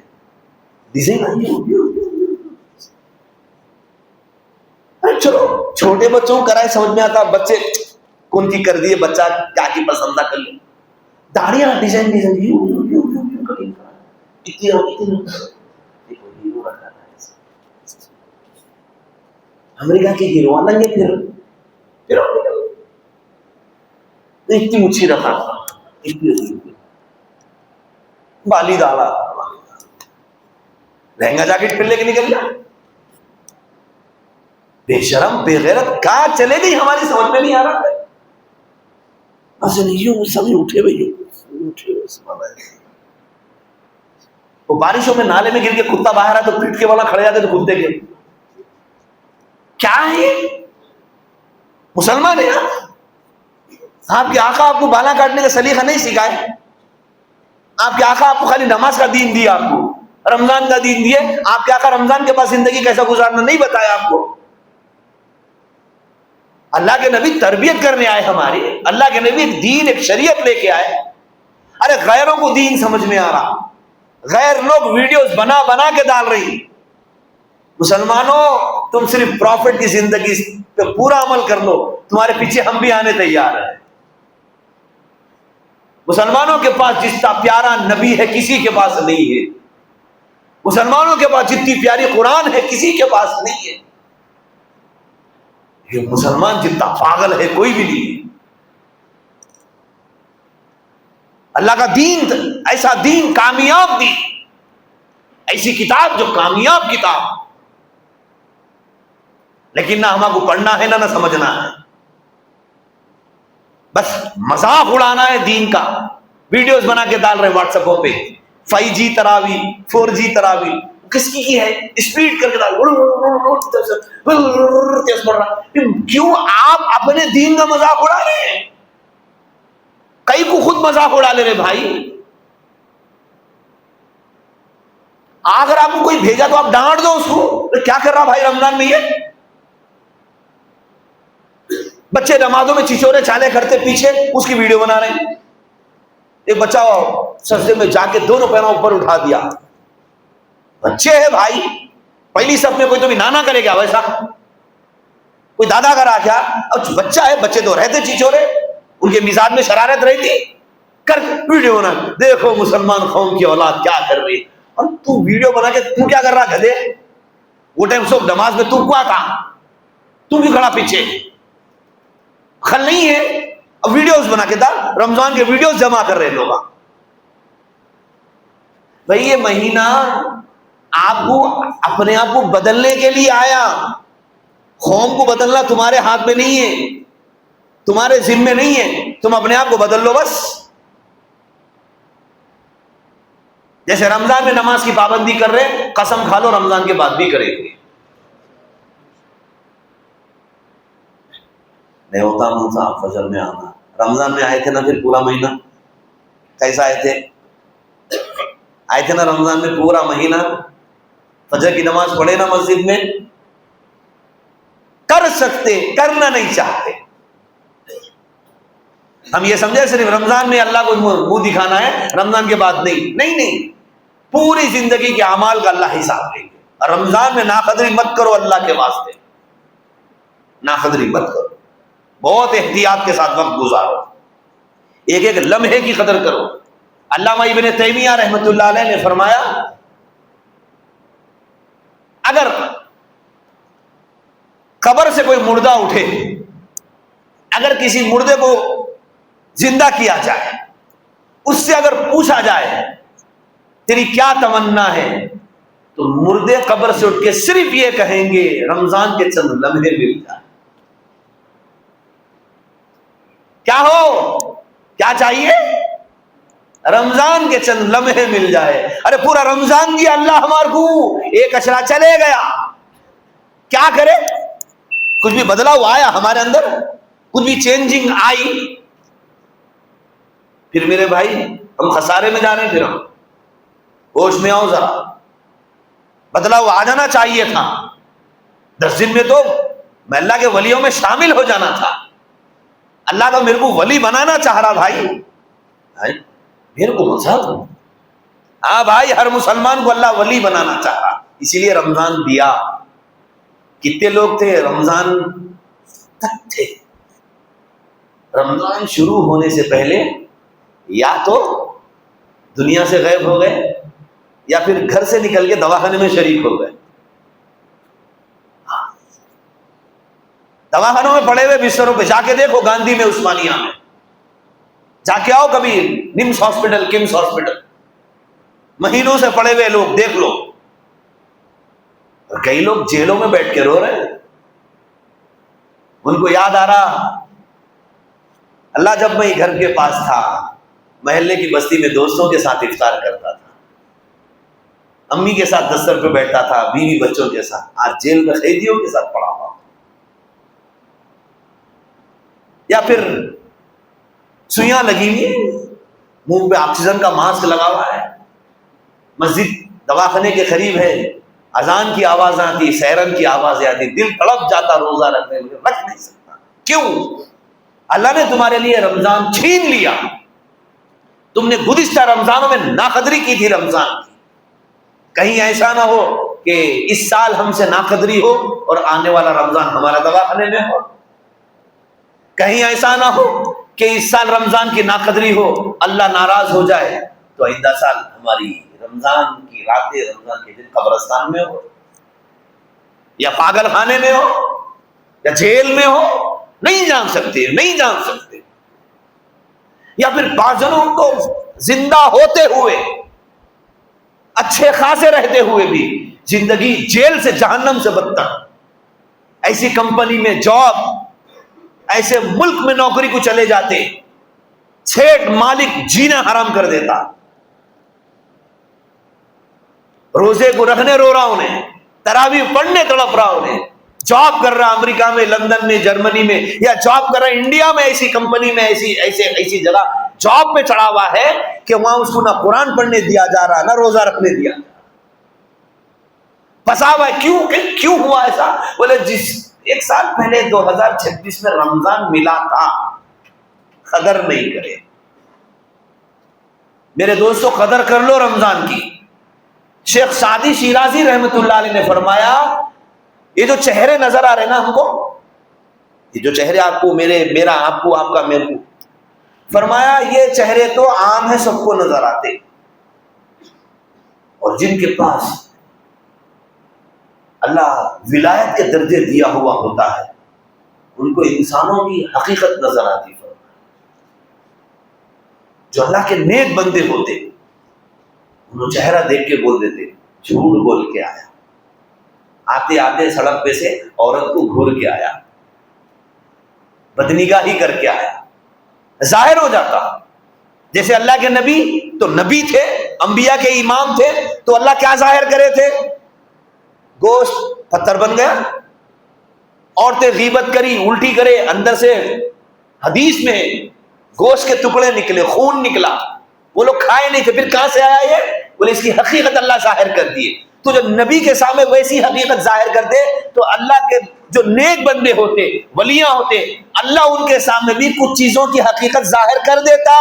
چلو چھوٹے بچوں کو کرائے سمجھ میں آتا، بچے کون کی کر دیے، بچہ کیا کی پسندہ کر لے، داڑیاں ڈیزائن امریکہ کے ہیرو لیں گے، پھر اتنی مچھی رکھا بالی ڈالا، لہنگا جاکٹ پہن لے کے نکل گیا۔ بے شرم بے غیرت کہاں چلے گئی ہماری سمجھ میں نہیں آ رہا ہے۔ سبھی اٹھے ہوئے وہ بارشوں میں نالے میں گر کے کتا باہر آیا تو پیٹ کے والا کھڑے جاتے تو کتے کے کیا ہے؟ مسلمان ہے آپ کے آقا آپ کو بالا کاٹنے کا سلیقہ نہیں سکھائے، آپ کے آقا آپ کو خالی نماز کا دین دیا، آپ کو رمضان کا دین دیے، آپ کے آقا رمضان کے پاس زندگی کیسا گزارنا نہیں بتایا آپ کو۔ اللہ کے نبی تربیت کرنے آئے ہماری، اللہ کے نبی ایک دین ایک شریعت لے کے آئے۔ ارے غیروں کو دین سمجھ میں آ رہا، غیر لوگ ویڈیوز بنا بنا کے ڈال رہی۔ مسلمانوں تم صرف پروفٹ کی زندگی پہ پورا عمل کر لو، تمہارے پیچھے ہم بھی آنے تیار ہیں۔ مسلمانوں کے پاس جتنا پیارا نبی ہے کسی کے پاس نہیں ہے، مسلمانوں کے پاس جتنی پیاری قرآن ہے کسی کے پاس نہیں ہے، یہ مسلمان جتنا پاگل ہے کوئی بھی نہیں ہے۔ اللہ کا دین ایسا دین، کامیاب دین، ایسی کتاب جو کامیاب کتاب، لیکن نہ ہمارے کو پڑھنا ہے نہ سمجھنا ہے، بس مذاق اڑانا ہے دین کا۔ ویڈیوز بنا کے ڈال رہے واٹس ایپوں پہ، 5G تراوی، 4G تراوی، کس کی ہے اسپیڈ کر کے ڈال، کیوں آپ اپنے دین کا مذاق اڑا رہے ہیں؟ کئی کو خود مذاق اڑا لے رہے بھائی۔ اگر آپ کو کوئی بھیجا تو آپ ڈانٹ دو اس کو، کیا کر رہا بھائی رمضان میں یہ؟ بچے نمازوں میں چچورے چالے کرتے پیچھے اس کی ویڈیو بنا رہے ہیں، ایک بچہ سجدے میں جا کے دونوں پیروں اوپر اٹھا دیا. بچے ہیں بھائی, پہلی صف میں کوئی تو بھی نانا کرے گا ویسا, کوئی دادا کرا کیا؟ اب بچہ ہے, بچے تو رہتے چیچورے, ان کے مزاج میں شرارت رہتی, کر ویڈیو بنا, دیکھو مسلمان قوم کی اولاد کیا کر رہی. اور تو ویڈیو بنا کے تو کیا کر رہا گدے؟ وہ ٹائم صبح نماز میں تو کیا تھا, تو بھی کھڑا پیچھے, خل نہیں ہے. اب ویڈیوز بنا کے تھا, رمضان کے ویڈیوز جمع کر رہے لوگ. بھئی یہ مہینہ آپ کو اپنے آپ کو بدلنے کے لیے آیا, قوم کو بدلنا تمہارے ہاتھ میں نہیں ہے, تمہارے ذمے نہیں ہے, تم اپنے آپ کو بدل لو بس. جیسے رمضان میں نماز کی پابندی کر رہے, قسم کھا لو رمضان کے بعد بھی کریں گے. نہیں ہوتا منصا فجر میں آنا, رمضان میں آئے تھے نا, پھر پورا مہینہ کیسا آئے تھے نا رمضان میں پورا مہینہ فجر کی نماز پڑھے نا مسجد میں, کر سکتے, کرنا نہیں چاہتے. ہم یہ سمجھے صرف رمضان میں اللہ کو منہ دکھانا ہے, رمضان کے بعد نہیں. نہیں, پوری زندگی کے اعمال کا اللہ حساب لیں گے. رمضان میں ناقدری مت کرو اللہ کے واسطے, ناقدری مت کرو, بہت احتیاط کے ساتھ وقت گزارو, ایک ایک لمحے کی قدر کرو. علامہ ابن تیمیہ رحمۃ اللہ علیہ نے فرمایا, اگر قبر سے کوئی مردہ اٹھے, اگر کسی مردے کو زندہ کیا جائے, اس سے اگر پوچھا جائے تیری کیا تمنا ہے, تو مردے قبر سے اٹھ کے صرف یہ کہیں گے رمضان کے چند لمحے مل جائے. کیا ہو, کیا چاہیے؟ رمضان کے چند لمحے مل جائے. ارے پورا رمضان دیا اللہ ہمارے کو, ایک اشرا چلے گیا, کیا کرے؟ کچھ بھی بدلاؤ آیا ہمارے اندر, کچھ بھی چینجنگ آئی؟ پھر میرے بھائی ہم خسارے میں جا رہے ہیں. پھر ہم ہوش میں آؤ ذرا, بدلاؤ آ جانا چاہیے تھا. 10 دن میں تو میں اللہ کے ولیوں میں شامل ہو جانا تھا. اللہ تو میرے کو ولی بنانا چاہ رہا بھائی, میرے کو مذہب, ہاں بھائی ہر مسلمان کو اللہ ولی بنانا چاہ رہا, اسی لیے رمضان دیا. کتنے لوگ تھے رمضان تک تھے, رمضان شروع ہونے سے پہلے یا تو دنیا سے غائب ہو گئے, یا پھر گھر سے نکل کے دواخانے میں شریک ہو گئے. دواخانوں میں پڑے ہوئے بستروں پہ جا کے دیکھو, گاندھی میں, عثمانیہ میں جا کے آؤ کبھی, نمس ہاسپٹل, کمس ہاسپٹل, مہینوں سے پڑے ہوئے لوگ دیکھ لو. اور کئی لوگ جیلوں میں بیٹھ کے رو رہے ہیں. ان کو یاد آ رہا, اللہ جب میں گھر کے پاس تھا, محلے کی بستی میں دوستوں کے ساتھ افطار کرتا تھا, امی کے ساتھ دستر پہ بیٹھتا تھا, بیوی بچوں کے ساتھ, آج جیل میں قیدیوں کے ساتھ پڑا ہوا. یا پھر سوئیاں لگی ہوئی, منہ پہ آکسیجن کا ماسک لگا ہوا ہے, مسجد دواخانے کے قریب ہے, اذان کی آواز آتی, سیرن کی آواز آتی, دل تڑپ جاتا روزہ رکھنے میں, رکھ نہیں سکتا. کیوں؟ اللہ نے تمہارے لیے رمضان چھین لیا. تم نے گزشتہ رمضانوں میں ناقدری کی تھی رمضان کی. کہیں ایسا نہ ہو کہ اس سال ہم سے ناقدری ہو اور آنے والا رمضان ہمارا دواخانے میں ہو. کہیں ایسا نہ ہو کہ اس سال رمضان کی ناقدری ہو, اللہ ناراض ہو جائے, تو آئندہ سال ہماری رمضان کی راتیں, رمضان کے دن قبرستان میں ہو, یا پاگل خانے میں ہو, یا جیل میں ہو. نہیں جان سکتے, نہیں جان سکتے. یا پھر بعضوں کو زندہ ہوتے ہوئے, اچھے خاصے رہتے ہوئے بھی زندگی جیل سے, جہنم سے بدتر. ایسی کمپنی میں جاب, ایسے ملک میں نوکری کو چلے جاتے, سیٹ مالک جینا حرام کر دیتا, روزے کو رکھنے رو رہا انہیں, تراویح پڑھنے تڑپ رہا انہیں, جاب کر رہا امریکہ میں, لندن میں, جرمنی میں, یا جاب کر رہا انڈیا میں, ایسی کمپنی میں, ایسی جگہ جاب پہ چڑھا ہوا ہے کہ وہاں اس کو نہ قرآن پڑھنے دیا جا رہا, نہ روزہ رکھنے دیا جا رہا. پھنسا ہوا ہے. کیوں ہوا ایسا؟ بولے جس 1 سال پہلے 2026 میں رمضان ملا تھا, قدر نہیں کرے. میرے دوستو قدر کر لو رمضان کی. شیخ سعدی شیرازی رحمت اللہ علیہ نے فرمایا یہ جو چہرے نظر آ رہے نا ہم کو، یہ جو چہرے آپ کو میرا آپ کو آپ کا میرے کو، فرمایا یہ چہرے تو عام ہے، سب کو نظر آتے، اور جن کے پاس اللہ ولایت کے درجے دیا ہوا ہوتا ہے ان کو انسانوں کی حقیقت نظر آتی. جو اللہ کے نیک بندے ہوتے انہوں چہرہ دیکھ کے بول دیتے جھوٹ بول کے آیا، آتے آتے سڑک پہ سے عورت کو گھور کے آیا، بدنگاہی کر کے آیا، ظاہر ہو جاتا. جیسے اللہ کے نبی تو نبی تھے، انبیاء کے امام تھے، تو اللہ کیا ظاہر کرے تھے؟ گوشت پتھر بن گیا، عورتیں غیبت کری، الٹی کرے، اندر سے حدیث میں گوشت کے ٹکڑے نکلے، خون نکلا، وہ لوگ کھائے نہیں تھے. پھر کہاں سے آیا یہ؟ بولے اس کی حقیقت اللہ ظاہر کر دیے. تو جب نبی کے سامنے ویسی حقیقت ظاہر کر دے تو اللہ کے جو نیک بندے ہوتے، ولیاں ہوتے، اللہ ان کے سامنے بھی کچھ چیزوں کی حقیقت ظاہر کر دیتا،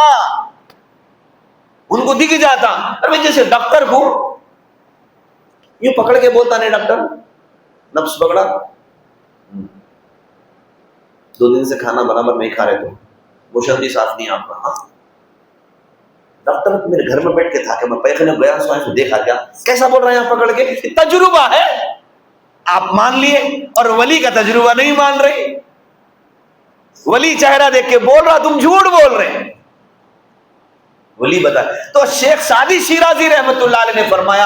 ان کو دکھ جاتا. ارے جیسے ڈاکٹر کو یوں پکڑ کے بولتا نہیں ڈاکٹر نفس پکڑا، 2 دن سے کھانا برابر نہیں کھا رہے تو موشن بھی صاف نہیں آپ کا. ہاں ڈاکٹر میرے گھر میں بیٹھ کے تھا کہ میں پیخانے گیا سو دیکھا کیا کیسا بول رہے ہیں پکڑ کے. تجربہ ہے آپ مان لیے، اور ولی کا تجربہ نہیں مان رہے. ولی چہرہ دیکھ کے بول رہا تم جھوٹ بول رہے ہیں. ولی بتا. تو شیخ سعدی شیرازی رحمت اللہ علیہ نے فرمایا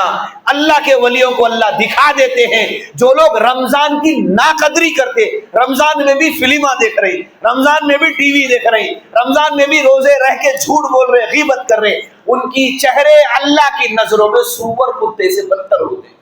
اللہ کے ولیوں کو اللہ دکھا دیتے ہیں. جو لوگ رمضان کی ناقدری کرتے، رمضان میں بھی فلماں دیکھ رہے، رمضان میں بھی ٹی وی دیکھ رہے، رمضان میں بھی روزے رہ کے جھوٹ بول رہے، غیبت کر رہے، ان کی چہرے اللہ کی نظروں میں سور کتے سے بدتر ہوتے.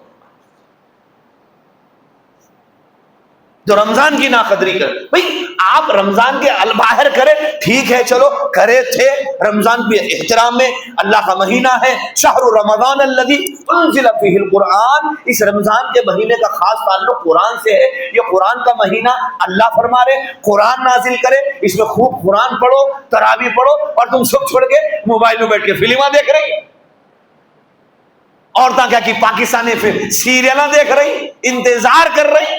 جو رمضان کی ناقدری کر، بھئی آپ رمضان کے الباہر کرے ٹھیک ہے، چلو کرے تھے، رمضان بھی احترام میں اللہ کا مہینہ ہے. شہر رمضان الذی انزل فیہ القرآن، اس رمضان کے مہینے کا خاص تعلق قرآن سے ہے. یہ قرآن کا مہینہ، اللہ فرما رہے قرآن نازل کرے، اس میں خوب قرآن پڑھو، تراویح پڑھو، اور تم سب چھوڑ کے موبائل میں بیٹھ کے فلمیں دیکھ رہی. عورتیں کیا کی پاکستانی سیریلاں دیکھ رہی، انتظار کر رہی.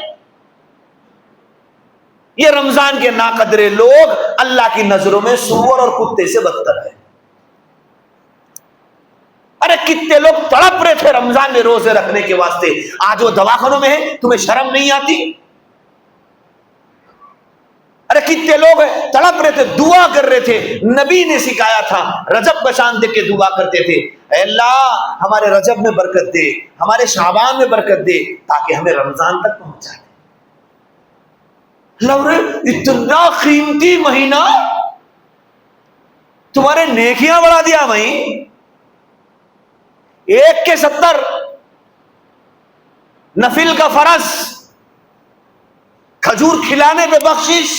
یہ رمضان کے ناقدرے لوگ اللہ کی نظروں میں سور اور کتے سے بدتر ہے. ارے کتنے لوگ تڑپ رہے تھے رمضان میں روزے رکھنے کے واسطے، آج وہ دواخانوں میں ہیں، تمہیں شرم نہیں آتی؟ ارے کتنے لوگ تڑپ رہے تھے، دعا کر رہے تھے. نبی نے سکھایا تھا، رجب کا چاند دیکھ کے دعا کرتے تھے، اے اللہ ہمارے رجب میں برکت دے، ہمارے شعبان میں برکت دے، تاکہ ہمیں رمضان تک پہنچائے. لورے اتنا قیمتی مہینہ تمہارے نیکیاں بڑھا دیا. وہیں 1 کے 70 نفل کا فرض، کھجور کھلانے پہ بخشش،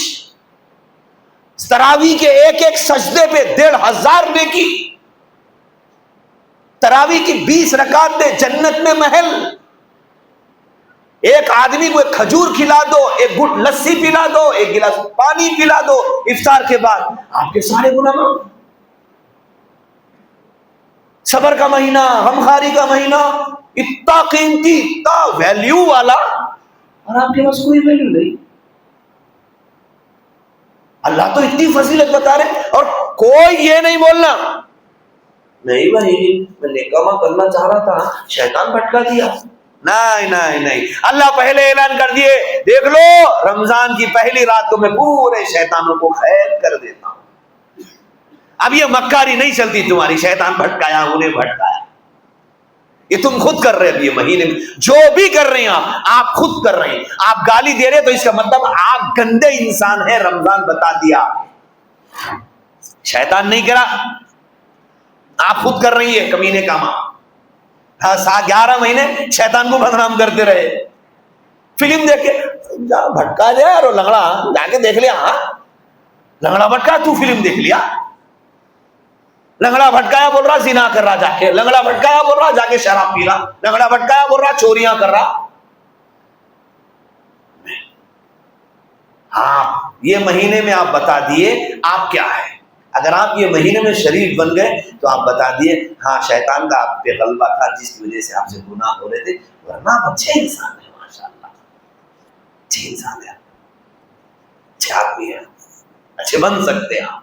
تراویح کے 1 سجدے پہ 1500 نیکی، تراویح کی 20 رکعت میں جنت میں محل. ایک آدمی کو 1 کھجور کھلا دو، 1 گھٹ لسی پلا دو، 1 گلاس پانی پلا دو افطار کے بعد، آپ کے سارے گناہ معاف. صبر کا مہینہ، غمخواری کا مہینہ، اتنا قیمتی، اتنا ویلیو والا، اور آپ کے پاس کوئی ویلیو نہیں. اللہ تو اتنی فضیلت بتا رہے، اور کوئی یہ نہیں بولنا نہیں بھائی میں نیکامہ کرنا چاہ رہا تھا، شیطان بھٹکا دیا. نہیں نہیں نہیں، اللہ پہلے اعلان کر دیے، دیکھ لو رمضان کی پہلی رات کو میں پورے شیطانوں کو خیر کر دیتا ہوں. اب یہ مکاری نہیں چلتی تمہاری، شیطان بھٹکایا انہیں بھٹکایا، یہ تم خود کر رہے. اب یہ مہینے میں جو بھی کر رہے ہیں آپ خود کر رہے ہیں. آپ گالی دے رہے تو اس کا مطلب آپ گندے انسان ہیں، رمضان بتا دیا. شیطان نہیں کرا، آپ خود کر رہی ہے کمینے کام. 11 مہینے شیطان کو بدنام کرتے رہے. فلم دیکھ کے بھٹکا دیا اور لنگڑا جا کے دیکھ لیا. ہاں لنگڑا بھٹکا، تو فلم دیکھ لیا. لنگڑا بھٹکایا بول رہا زنا کر رہا جا کے، لنگڑا بھٹکایا بول رہا جا کے شراب پی رہا، لنگڑا بھٹکایا بول رہا چوریاں کر رہا. ہاں یہ مہینے میں آپ بتا دیے آپ کیا ہے. اگر آپ یہ مہینے میں شریف بن گئے تو آپ بتا دیے ہاں شیطان کا آپ پہ غلبہ تھا جس کی وجہ سے آپ سے گناہ ہو رہے تھے، ورنہ آپ اچھے انسان ہیں، ماشاء اللہ اچھے انسان ہیں، اچھے آدمی ہیں، اچھے بن سکتے ہیں آپ۔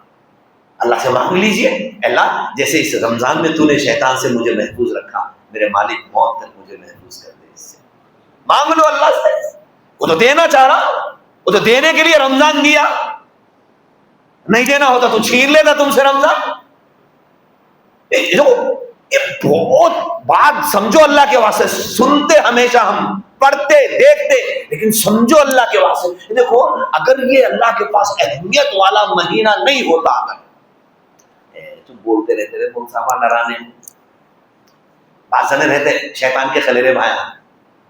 اللہ سے مانگ لیجئے، اللہ جیسے اس رمضان میں تو نے شیطان سے مجھے محفوظ رکھا، میرے مالک موت تک مجھے محفوظ کر دے، اس سے مانگ لو اللہ سے۔ وہ تو دینا چاہ رہا، وہ تو دینے کے لیے رمضان دیا، نہیں دینا ہوتا تو چھین لیتا تم سے رمضان۔ یہ بہت بات سمجھو اللہ کے واسطے، سنتے ہمیشہ ہم، پڑھتے دیکھتے، لیکن سمجھو اللہ کے واسطے۔ دیکھو اگر یہ اللہ کے پاس اہمیت والا مہینہ نہیں ہوتا، اگر تم بولتے رہتے رہے کون صاحب ڈرانے بات سنے رہتے شیطان کے خلیرے بھائی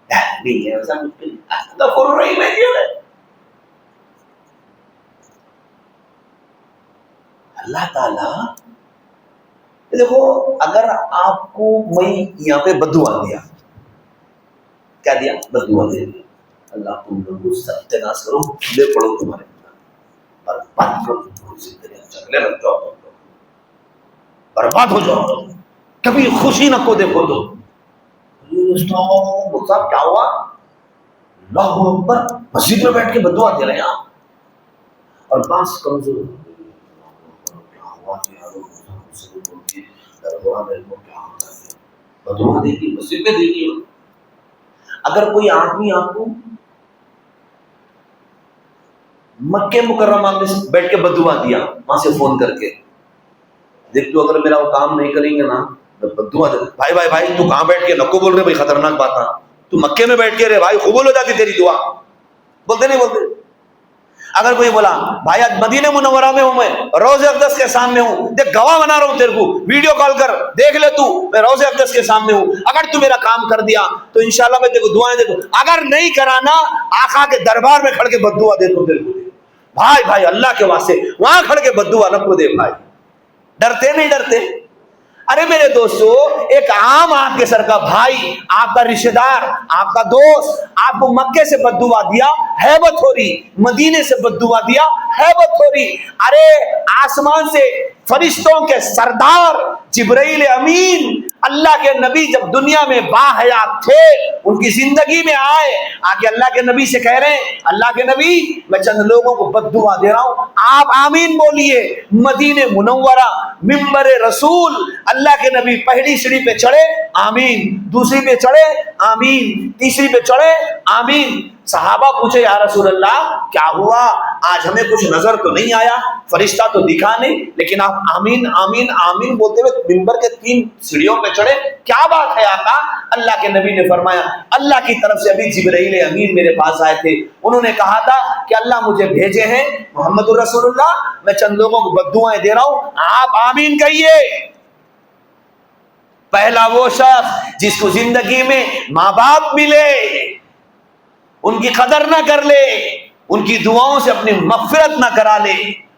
نہیں ہے، ایسا مشکل غفور رحیم ہے۔ اللہ تعالیٰ دیکھو اگر آپ کو میں یہاں پہ بددعا دیا، کیا دیا؟ بددعا دے دیا، اللہ تم لوگوں ستیہ ناش کرو، لے پڑو تمہارے برباد کرو، چلے لگ جاؤ، برباد ہو جاؤ، کبھی خوشی نہ کو دیکھو تو صاحب کیا ہوا؟ اللہ اکبر، مسجد میں بیٹھ کے بددعا دے رہے ہیں آپ، اور بانس کمزور کیا ہوا بددعا دیکھی مسجد میں دیکھی۔ اگر کوئی آدمی آپ کو مکہ مکرمہ میں بیٹھ کے بددعا دیا، وہاں سے فون کر کے، دیکھ تو اگر میرا وہ کام نہیں کریں گے نا بددعا دے، بھائی تو کہاں بیٹھ کے نکو بول رہے بھائی، خطرناک بات ہے، تو مکے میں بیٹھ کے رہے بھائی، قبول ہو جاتی تیری دعا، بولتے نہیں بولتے۔ اگر کوئی بولا بھائی آج مدینہ منورہ میں ہوں، میں روضہ اقدس کے سامنے ہوں، دیکھ گواہ بنا رہا ہوں تیرے کو، ویڈیو کال کر دیکھ لے تو، میں روضہ اقدس کے سامنے ہوں، اگر تو میرا کام کر دیا تو انشاءاللہ میں تیرے کو دعائیں دے دوں، اگر نہیں کرانا آقا کے دربار میں کھڑ کے بددعا دے دوں تیرے کو۔ بھائی اللہ کے واسطے وہاں کھڑ کے بددعا نہ کو دے بھائی، ڈرتے نہیں ڈرتے؟ ارے میرے دوستو، ایک عام آپ کے سر کا بھائی، آپ کا رشتہ دار، آپ کا دوست آپ کو مکے سے بددعا دیا، ہیبت ہو رہی، مدینے سے بددعا دیا، ہیبت ہو رہی، ارے آسمان سے فرشتوں کے سردار جبرائیل امین اللہ کے نبی جب دنیا میں باحیات تھے، ان کی زندگی میں آئے، آگے اللہ کے نبی سے کہہ رہے ہیں اللہ کے نبی میں چند لوگوں کو بددعا دے رہا ہوں، آپ آمین بولیے۔ مدینہ منورہ منبر رسول، اللہ کے نبی پہلی سیڑھی پہ چڑھے آمین، دوسری پہ چڑھے آمین، تیسری پہ چڑھے آمین۔ صحابہ پوچھے یا رسول اللہ کیا ہوا، آج ہمیں کچھ نظر تو نہیں آیا، فرشتہ تو دکھا نہیں، لیکن آپ آمین آمین آمین بولتے ہوئے منبر کے 3 سیڑھیوں پہ چڑھے، کیا بات ہے آقا؟ اللہ کے نبی نے فرمایا اللہ کی طرف سے ابھی جبرائیل امین میرے پاس آئے تھے، انہوں نے کہا تھا کہ اللہ مجھے بھیجے ہیں محمد الرسول اللہ، میں چند لوگوں کو بددعائیں دے رہا ہوں، آپ آمین کہیے۔ پہلا وہ شخص جس کو زندگی میں ماں باپ ملے، ان کی قدر نہ کر لے، ان کی دعاؤں سے اپنی مغفرت نہ کرا لے،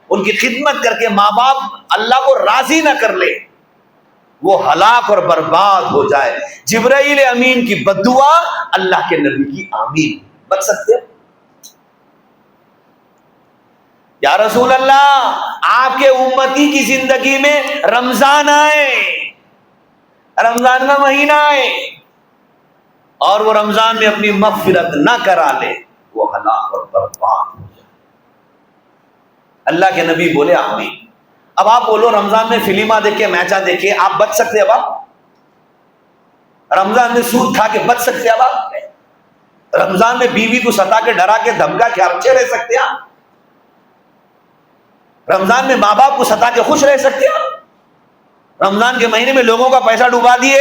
ان کی خدمت کر کے ماں باپ اللہ کو راضی نہ کر لے، وہ ہلاک اور برباد ہو جائے۔ جبرائیل امین کی بددعا، اللہ کے نبی کی آمین، بچ سکتے؟ یا رسول اللہ آپ کے امتی کی زندگی میں رمضان آئے، رمضان کا مہینہ آئے، اور وہ رمضان میں اپنی مغفرت نہ کرا لے، وہ ہلاک اور برباد ہو جائے۔ اللہ کے نبی بولے آمین۔ اب آپ بولو رمضان میں فلمہ دیکھے، میچا دیکھے، آپ بچ سکتے؟ اب آپ رمضان میں سود کھا کے بچ سکتے؟ اب آپ رمضان میں بیوی کو ستا کے ڈرا کے دھمکا کے اچھے رہ سکتے؟ آپ رمضان میں ماں باپ کو ستا کے خوش رہ سکتے؟ آپ رمضان کے مہینے میں لوگوں کا پیسہ ڈوبا دیے،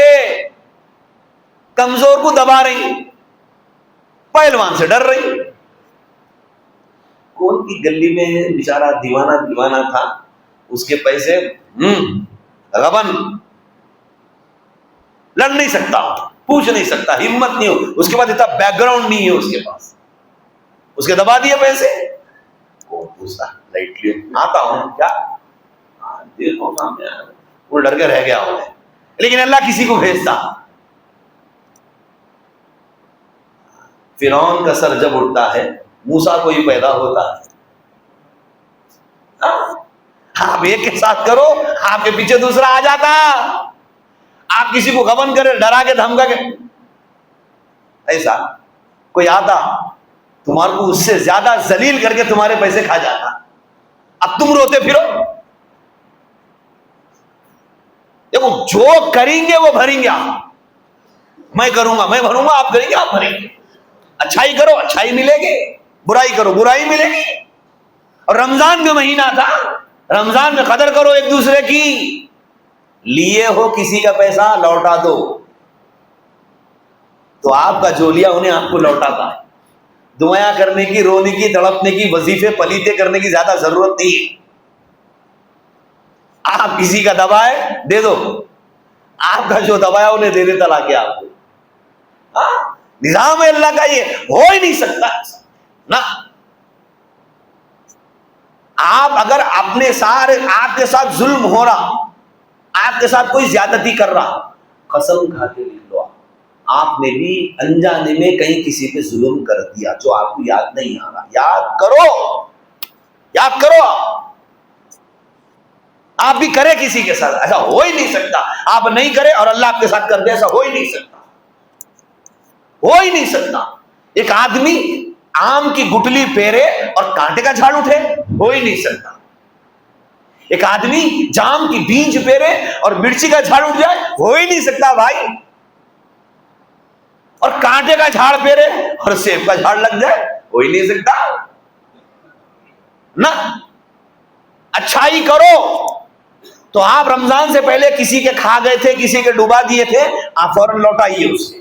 کمزور کو دبا رہی، پہلوان سے ڈر رہی۔ کون کی گلی میں بیچارہ دیوانہ تھا، اس کے پیسے غبن، لڑ نہیں سکتا، پوچھ نہیں سکتا، ہمت نہیں ہو، اس کے بعد اتنا بیک گراؤنڈ نہیں ہے اس کے پاس، اس کے دبا دیے پیسے۔ کون پوچھتا لائٹلی آتا ہوں کیا دیکھو سامنے، وہ ڈر کے رہ گیا ہوں، لیکن اللہ کسی کو بھیجتا۔ فرعون کا سر جب اٹھتا ہے، موسیٰ کو ہی پیدا ہوتا ہے۔ آپ ایک کے ساتھ کرو، آپ کے پیچھے دوسرا آ جاتا. آپ کسی کو غبن کرے، ڈرا کے دھمکا کے، ایسا کوئی آتا تمہارے کو اس سے زیادہ ذلیل کر کے تمہارے پیسے کھا جاتا. اب تم روتے پھرو. دیکھو جو کریں گے وہ بھریں گے. میں کروں گا میں بھروں گا، آپ کریں گے آپ بھریں گے. اچھائی کرو اچھائی ملے گی، برائی کرو برائی ملے گی. اور رمضان کا مہینہ تھا، رمضان میں قدر کرو ایک دوسرے کی. لیے ہو کسی کا پیسہ لوٹا دو، تو آپ کا جولیا انہیں آپ کو لوٹاتا ہے. دعائیں کرنے کی، رونے کی، تڑپنے کی، وظیفے پلیتے کرنے کی زیادہ ضرورت نہیں ہے. آپ کسی کا دبائے دے دو، آپ کا جو دبایا انہیں دے دیتا لا کے آپ کو. نظام ہے اللہ کا، یہ ہو ہی نہیں سکتا نا. آپ اگر اپنے سارے آپ کے ساتھ ظلم ہو رہا، آپ کے ساتھ کوئی زیادتی کر رہا، قسم کھا کے لکھ لو آپ نے بھی انجانے میں کہیں کسی پہ ظلم کر دیا جو آپ کو یاد نہیں آ رہا. یاد کرو، یاد کرو. آپ بھی کرے کسی کے ساتھ، ایسا ہو ہی نہیں سکتا. آپ نہیں کرے اور اللہ آپ کے ساتھ کر دے، ایسا ہو ہی نہیں سکتا، ہو ہی نہیں سکتا. ایک آدمی آم کی گٹلی پھیرے اور کانٹے کا جھاڑ اٹھے، ہو ہی نہیں سکتا. ایک آدمی جام کی بیج پھیرے اور مرچی کا جھاڑ اٹھ جائے، ہو ہی نہیں سکتا بھائی. اور کانٹے کا جھاڑ پھیرے اور سیب کا جھاڑ لگ جائے، ہو ہی نہیں سکتا نا. اچھائی کرو. تو آپ رمضان سے پہلے کسی کے کھا گئے تھے، کسی کے ڈبا دیے تھے، آپ فوراً لوٹائیے اسے.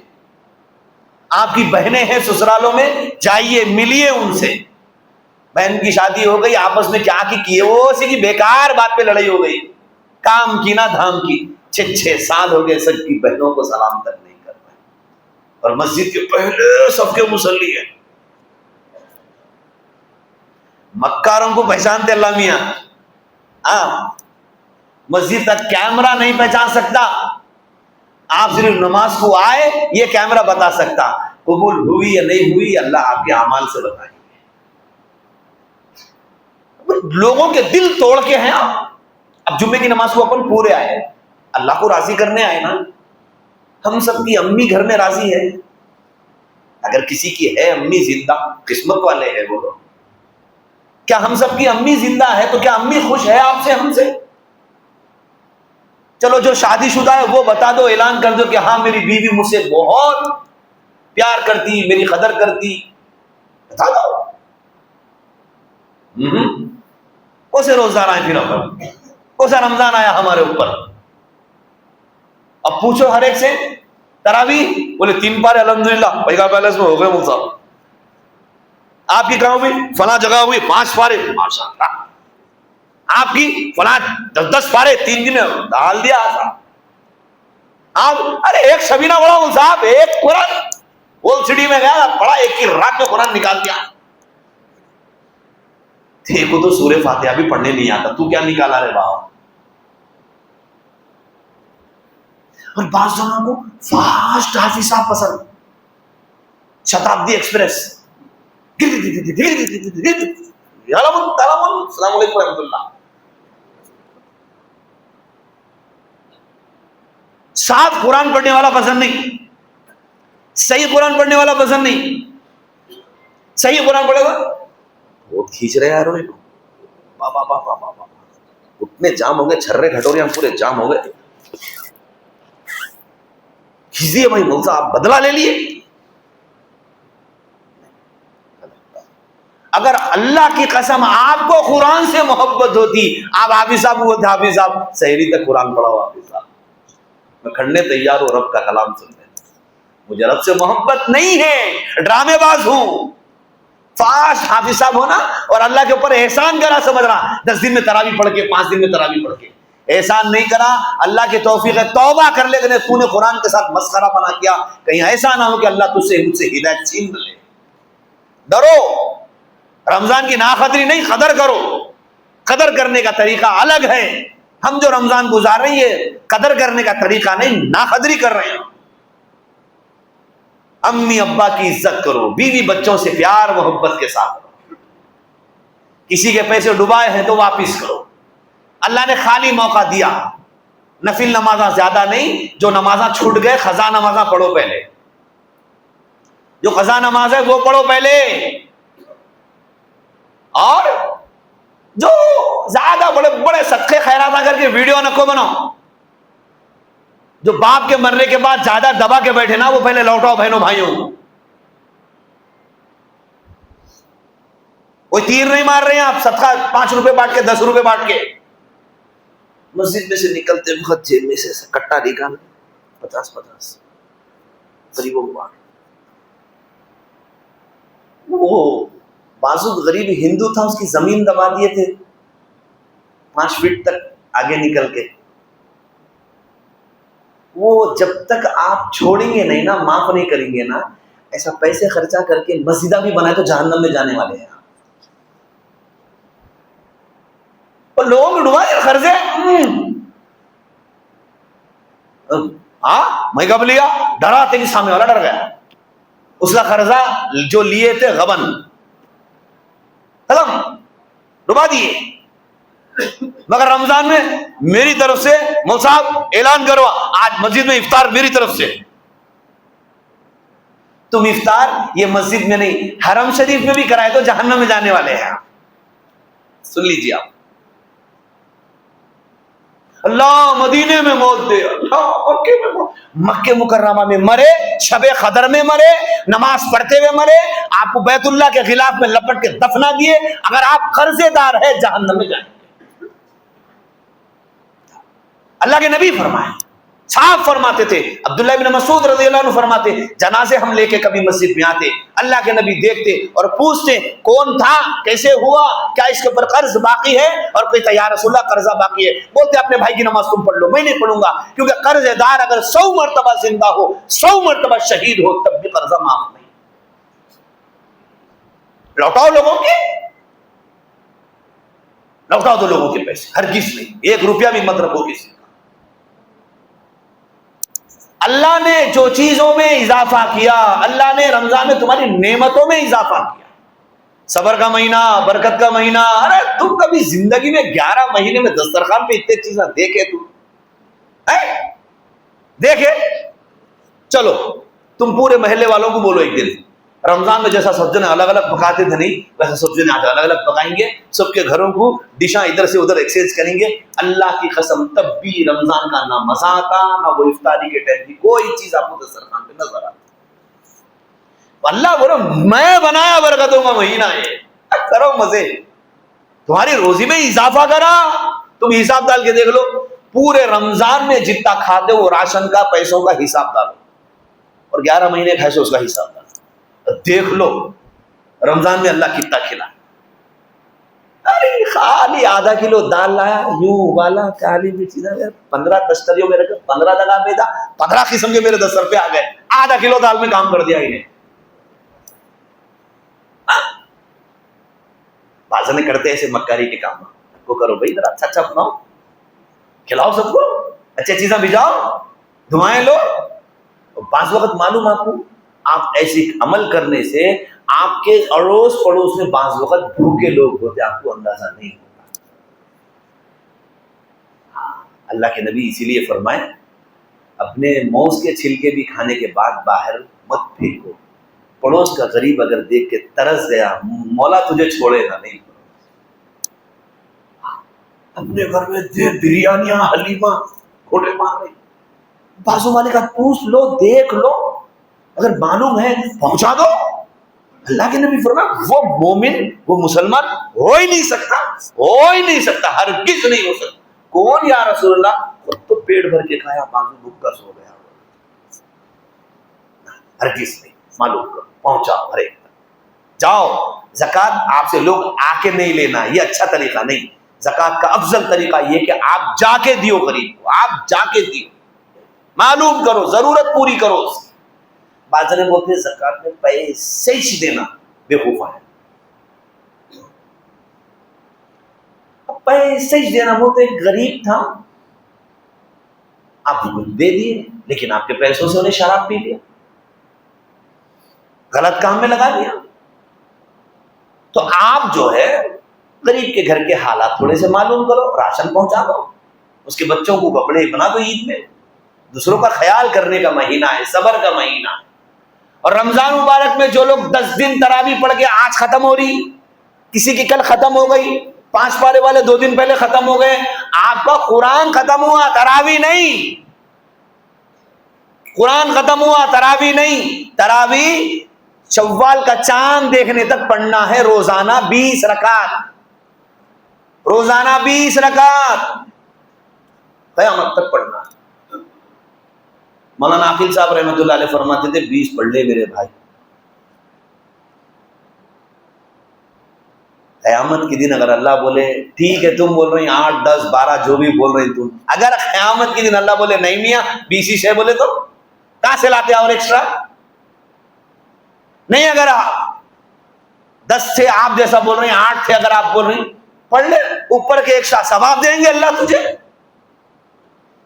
آپ کی بہنیں ہیں سسرالوں میں، جائیے ملیے ان سے. بہن کی شادی ہو گئی، آپس میں کیا کیے وہ اسی بیکار بات پہ لڑائی ہو گئی، کام کی نہ دھام کی. 6 سال ہو گئے سب کی بہنوں کو سلام تک نہیں کر پائے، اور مسجد کے پہلے صف کے مصلی ہیں. مکاروں کو پہچانتے اللہ میاں. مسجد تک کیمرہ نہیں پہچان سکتا. آپ صرف نماز کو آئے یہ کیمرہ بتا سکتا قبول ہوئی یا نہیں ہوئی، اللہ آپ کے اعمال سے بتائیں گے. لوگوں کے دل توڑ کے ہیں آپ. اب جمعے کی نماز کو اپن پورے آئے، اللہ کو راضی کرنے آئے نا. ہم سب کی امی گھر میں راضی ہے. اگر کسی کی ہے امی زندہ، قسمت والے ہیں وہ لوگ. کیا ہم سب کی امی زندہ ہے تو کیا امی خوش ہے آپ سے، ہم سے؟ چلو جو شادی شدہ ہے وہ بتا دو، اعلان کر دو کہ ہاں میری بیوی مجھ سے بہت پیار کرتی، میری قدر کرتی، بتا دو. کوسے روزدار آئے پھر اپن، کوسا رمضان آیا ہمارے اوپر. اب پوچھو ہر ایک سے، تراویح بولے 3 پارے الحمدللہ پیگا پیلس میں ہو گئے مول صاحب. آپ کی کہاں ہوئی؟ فلاں جگہ ہوئی 5 پارے ماشاءاللہ. آپ کی فلاں 10 پارے 3 دن میں ڈال دیا. آپ ارے ایک شبینہ بڑا مول صاحب، ایک قرآن اولڈ سٹی میں گیا پڑھا، ایک کی رات میں قرآن نکال دیا. تھے کو تو سورہ فاتحہ بھی پڑھنے نہیں آتا، تو کیا نکالا رے باؤ. اور بعض جنوں کو فاسٹ حافظ صاحب پسند، شتابدی ایکسپریس، السلام علیکم ورحمۃ اللہ. صاف قرآن پڑھنے والا پسند نہیں، صحیح قرآن پڑھنے والا پسند نہیں. صحیح قرآن پڑھے گا بہت کھینچ رہے یار، بابا بابا بابا اتنے جام ہو گئے، چھرے کھٹوریاں پورے جام ہو گئے. کھیچیے بھائی مول صاحب، بدلہ لے لیے. اگر اللہ کی قسم آپ کو قرآن سے محبت ہوتی، آپ حافظ صاحب بولتے حافظ صاحب سحری تک قرآن پڑھاؤ. حافظ صاحب میں کھڑنے تیار ہوں رب کا کلام سننے. مجھے رب سے محبت نہیں ہے، ڈرامے باز ہوں. فاسٹ حافظ صاحب ہونا اور اللہ کے اوپر احسان کرا سمجھنا، 10 دن میں تراویح پڑھ کے 5 دن میں تراویح پڑھ کے احسان نہیں کرا. اللہ کی توفیق ہے، توبہ کر لے کہ تو نے قرآن کے ساتھ مسخرہ بنا کیا، کہیں ایسا نہ ہو کہ اللہ تجھ سے مجھ سے ہدایت چھین لے. ڈرو. رمضان کی ناقدری نہیں، قدر کرو. قدر کرنے کا طریقہ الگ ہے. ہم جو رمضان گزار رہی ہے قدر کرنے کا طریقہ نہیں، ناقدری کر رہے ہیں. امی ابا کی عزت کرو، بیوی بچوں سے پیار محبت کے ساتھ کرو. کسی کے پیسے ڈبائے ہیں تو واپس کرو. اللہ نے خالی موقع دیا، نفل نمازاں زیادہ نہیں، جو نمازاں چھوٹ گئے قضا نمازاں پڑھو پہلے، جو قضا نماز ہے وہ پڑھو پہلے، اور جو زیادہ بڑے بڑے صدقے خیرات کر کے ویڈیو نکو بناؤ، جو باپ کے مرنے کے بعد زیادہ دبا کے بیٹھے نا وہ پہلے لوٹاؤ بہنوں بھائیوں. کوئی تیر نہیں مار رہے ہیں آپ، صدقہ 5 روپے بانٹ کے 10 روپے بانٹ کے. مسجد میں سے نکلتے وقت جیب میں سے کٹا نکال 50 غریبوں کو بانٹ. وہ بازو غریب ہندو تھا، اس کی زمین دبا دیے تھے 5 فٹ تک آگے نکل کے. وہ جب تک آپ چھوڑیں گے نہیں نا، معاف نہیں کریں گے نا، ایسا پیسے خرچہ کر کے مسجدہ بھی بنائے تو جہنم میں جانے والے ہیں. اور لوگوں کو ڈبائے قرضے، ہاں میں کب لیا، ڈرا تھے کہ سامنے والا ڈر گیا، اس کا قرضہ جو لیے تھے غبن ختم، ڈبا دیے. مگر رمضان میں میری طرف سے مول صاحب اعلان کرو، آج مسجد میں افطار میری طرف سے. تم افطار یہ مسجد میں نہیں حرم شریف میں بھی کرائے تو جہنم میں جانے والے ہیں. سن لیجیے آپ، اللہ مدینے میں موت دے، اللہ مکہ مکرمہ میں مرے، شب قدر میں مرے، نماز پڑھتے ہوئے مرے، آپ کو بیت اللہ کے غلاف میں لپٹ کے دفنا دیے، اگر آپ قرضے دار ہیں جہنم میں جائیں. اللہ کے نبی فرمائے، صاف فرماتے تھے، عبداللہ بن مسعود رضی اللہ عنہ فرماتے، جنازے ہم لے کے کبھی مسجد میں آتے، اللہ کے نبی دیکھتے اور پوچھتے کون تھا، کیسے ہوا، کیا اس کے اوپر قرض باقی ہے، اور کوئی یا رسول اللہ قرضہ باقی ہے، بولتے اپنے بھائی کی نماز تم پڑھ لو، میں نہیں پڑھوں گا، کیونکہ قرض دار اگر 100 مرتبہ زندہ ہو، 100 مرتبہ شہید ہو، تب بھی قرضہ معاف نہیں. لوٹاؤ لوگوں کے، لوٹاؤ دو لوگوں کے پیسے، ہرگز نہیں، 1 روپیہ بھی مت رکھو کسی. اللہ نے جو چیزوں میں اضافہ کیا، اللہ نے رمضان میں تمہاری نعمتوں میں اضافہ کیا. صبر کا مہینہ، برکت کا مہینہ. ارے تم کبھی زندگی میں 11 مہینے میں دسترخوان پہ اتنے چیزیں دیکھے؟ دیکھے؟ چلو تم پورے محلے والوں کو بولو ایک دن رمضان میں جیسا سب جنے الگ الگ پکاتے تھے نہیں ویسا سب جنے آج الگ الگ پکائیں گے، سب کے گھروں کو ڈشاں ادھر سے ادھر ایکسچینج کریں گے. اللہ کی قسم تب بھی رمضان کا نہ مزہ آتا نہ وہ افطاری کے ٹائم کی کوئی چیز آپ کو دسترخوان پہ نظر آتی. اللہ بولو میں بنایا برکتوں کا مہینہ ہے، کرو مزے، تمہاری روزی میں اضافہ کرا. تم حساب ڈال کے دیکھ لو، پورے رمضان میں جتنا کھاتے ہو راشن کا پیسوں کا حساب ڈالو، اور 11 مہینے کھائے اس کا حساب ڈالو، دیکھ لو رمضان میں اللہ کتنا کھلا. ارے خالی آدھا کلو دال لایا، یوں ابالا، کالی مرچی 15 تشتریوں میں رکھے، 15 لگا بیدا، 15 قسم کے میرے 10 روپے آ گئے. آدھا کلو دال میں کام کر دیا انہیں. بازا نے کرتے ایسے مکاری کے کام کو کرو بھائی، ذرا اچھا اچھا بناؤ، کھلاؤ سب کو، اچھی چیزیں بھیجاؤ، دعائیں لو. بعض وقت معلوم آپ کو، آپ ایسے عمل کرنے سے آپ کے اڑوس پڑوس میں بعض وقت بھوکے لوگ ہوتے، آپ کو اندازہ نہیں ہوتا. اللہ کے نبی اسی لیے فرمائے اپنے موز کے چھلکے بھی کھانے کے بعد باہر مت پھینکو. پڑوس کا غریب اگر دیکھ کے ترس گیا، مولا تجھے چھوڑے گا نہیں. اپنے گھر میں بریانیاں حلیمہ کھوٹے مار رہے، بازو والے کا پوچھ لو، دیکھ لو، اگر معلوم ہے پہنچا دو. اللہ کے نبی فرمایا وہ مومن، وہ مسلمان ہو ہی نہیں سکتا، ہو ہی نہیں سکتا، ہرگز نہیں ہو سکتا. کون یا رسول اللہ؟ خود تو پیٹ بھر کے کھایا، بازو بھوکا سو گیا. ہرگز نہیں. معلوم کرو، پہنچاؤ، ہر ایک جاؤ. زکات آپ سے لوگ آ کے نہیں لینا، یہ اچھا طریقہ نہیں. زکات کا افضل طریقہ یہ کہ آپ جا کے دیو غریب کو، آپ جا کے دیو، معلوم کرو، ضرورت پوری کرو. بعض نے بولتے ہیں زکات میں پیسے ہی دینا بیوقوفہ ہے. پیسے ہی دینا، بولتے ایک غریب تھا، آپ کچھ دے دیے، لیکن آپ کے پیسوں سے انہیں شراب پی لیا، غلط کام میں لگا دیا. تو آپ جو ہے غریب کے گھر کے حالات تھوڑے سے معلوم کرو، راشن پہنچا دو، اس کے بچوں کو کپڑے بنا دو عید میں. دوسروں کا خیال کرنے کا مہینہ ہے، صبر کا مہینہ ہے. اور رمضان مبارک میں جو لوگ 10 دن تراویح پڑھ کے آج ختم ہو رہی، کسی کی کل ختم ہو گئی، 5 پارے والے 2 دن پہلے ختم ہو گئے، آپ کا قرآن ختم ہوا، تراویح نہیں. قرآن ختم ہوا، تراویح نہیں. تراویح شوال کا چاند دیکھنے تک پڑھنا ہے، روزانہ 20 رکعت، روزانہ 20 رکعت قیامت تک پڑھنا ہے. مولانا عاقل صاحب رحمۃ اللہ علیہ فرماتے تھے 20 پڑھ لے میرے بھائی، قیامت کے دن اگر اللہ بولے ٹھیک ہے تم بول رہی 8 10 12 جو بھی بول رہی تم، اگر قیامت کے دن اللہ بولے نہیں میاں 20 ہی سے بولے تو کہاں سے لاتے اور ایکسٹرا نہیں. اگر 10 سے آپ جیسا بول رہے ہیں، 8 سے اگر آپ بول رہے ہیں پڑھ لے، اوپر کے ایکسٹرا ثواب دیں گے اللہ تجھے،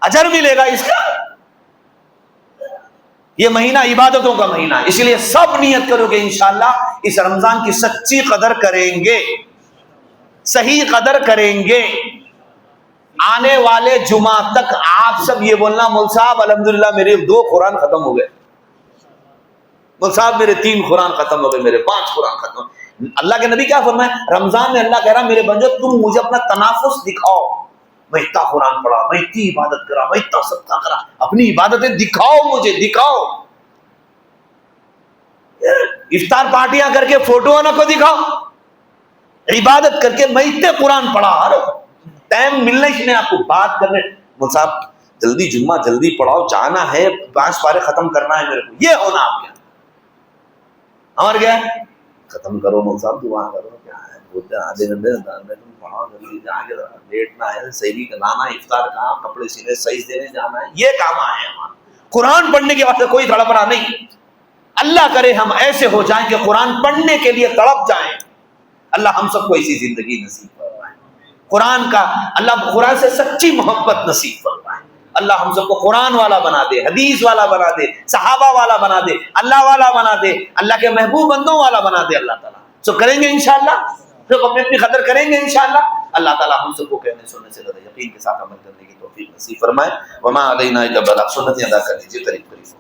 اجر ملے گا اس کا. یہ مہینہ عبادتوں کا مہینہ ہے، اس لیے سب نیت کرو کہ انشاءاللہ اس رمضان کی سچی قدر کریں گے، صحیح قدر کریں گے. آنے والے جمعہ تک آپ سب یہ بولنا مول صاحب الحمدللہ میرے 2 قرآن ختم ہو گئے، مول صاحب میرے 3 قرآن ختم ہو گئے، میرے 5 قرآن ختم ہو گئے. اللہ کے نبی کیا فرمائے رمضان میں؟ اللہ کہہ رہا میرے بندو تم مجھے اپنا تنافس دکھاؤ، میں اتنا قرآن پڑھا، میں اتنی عبادت کرا، میں اتنا صدقہ کرا، اپنی عبادتیں دکھاؤ مجھے، دکھاؤ. افطار پارٹیاں کر کے فوٹو نہ کو دکھاؤ، عبادت کر کے میں اتنے قرآن پڑھا. ٹائم ملنا ہی نہیں آپ کو بات کرنے، مول صاحب جلدی جمعہ جلدی پڑھاؤ، جانا ہے 5 پارے ختم کرنا ہے میرے کو، یہ ہونا آپ کیا ہمارے کیا ختم کرو مول صاحب دعا کرو، کیا ہے بولتے ہیں آدھے گھنٹے تم پڑھاؤ جلدی، آگے لیٹ نہ ہے، سحری کا لانا، افطار کا، کپڑے سینے صحیح دینے جانا ہے، یہ کام ہے ہمارا. قرآن پڑھنے کے واسطے کوئی تڑپنا نہیں. اللہ کرے ہم ایسے ہو جائیں کہ قرآن پڑھنے کے لیے تڑپ جائیں. اللہ ہم سب کو ایسی زندگی نصیب فرمائے، قرآن کا اللہ قرآن سے سچی محبت نصیب فرمائے. اللہ ہم سب کو قرآن والا بنا دے، حدیث والا بنا دے، صحابہ والا بنا دے، اللہ والا بنا دے، اللہ کے محبوب بندوں والا بنا دے. اللہ تعالیٰ سو کریں گے انشاءاللہ، تو اپنی قدر کریں گے انشاءاللہ. اللہ تعالیٰ ہم سب کو کہنے سننے سے زیادہ یقین کے ساتھ عمل کرنے کی توفیق نصیب فرمائے. وما علینا الا البلاغ. سنتیں ادا کر لیجیے قریب قریب.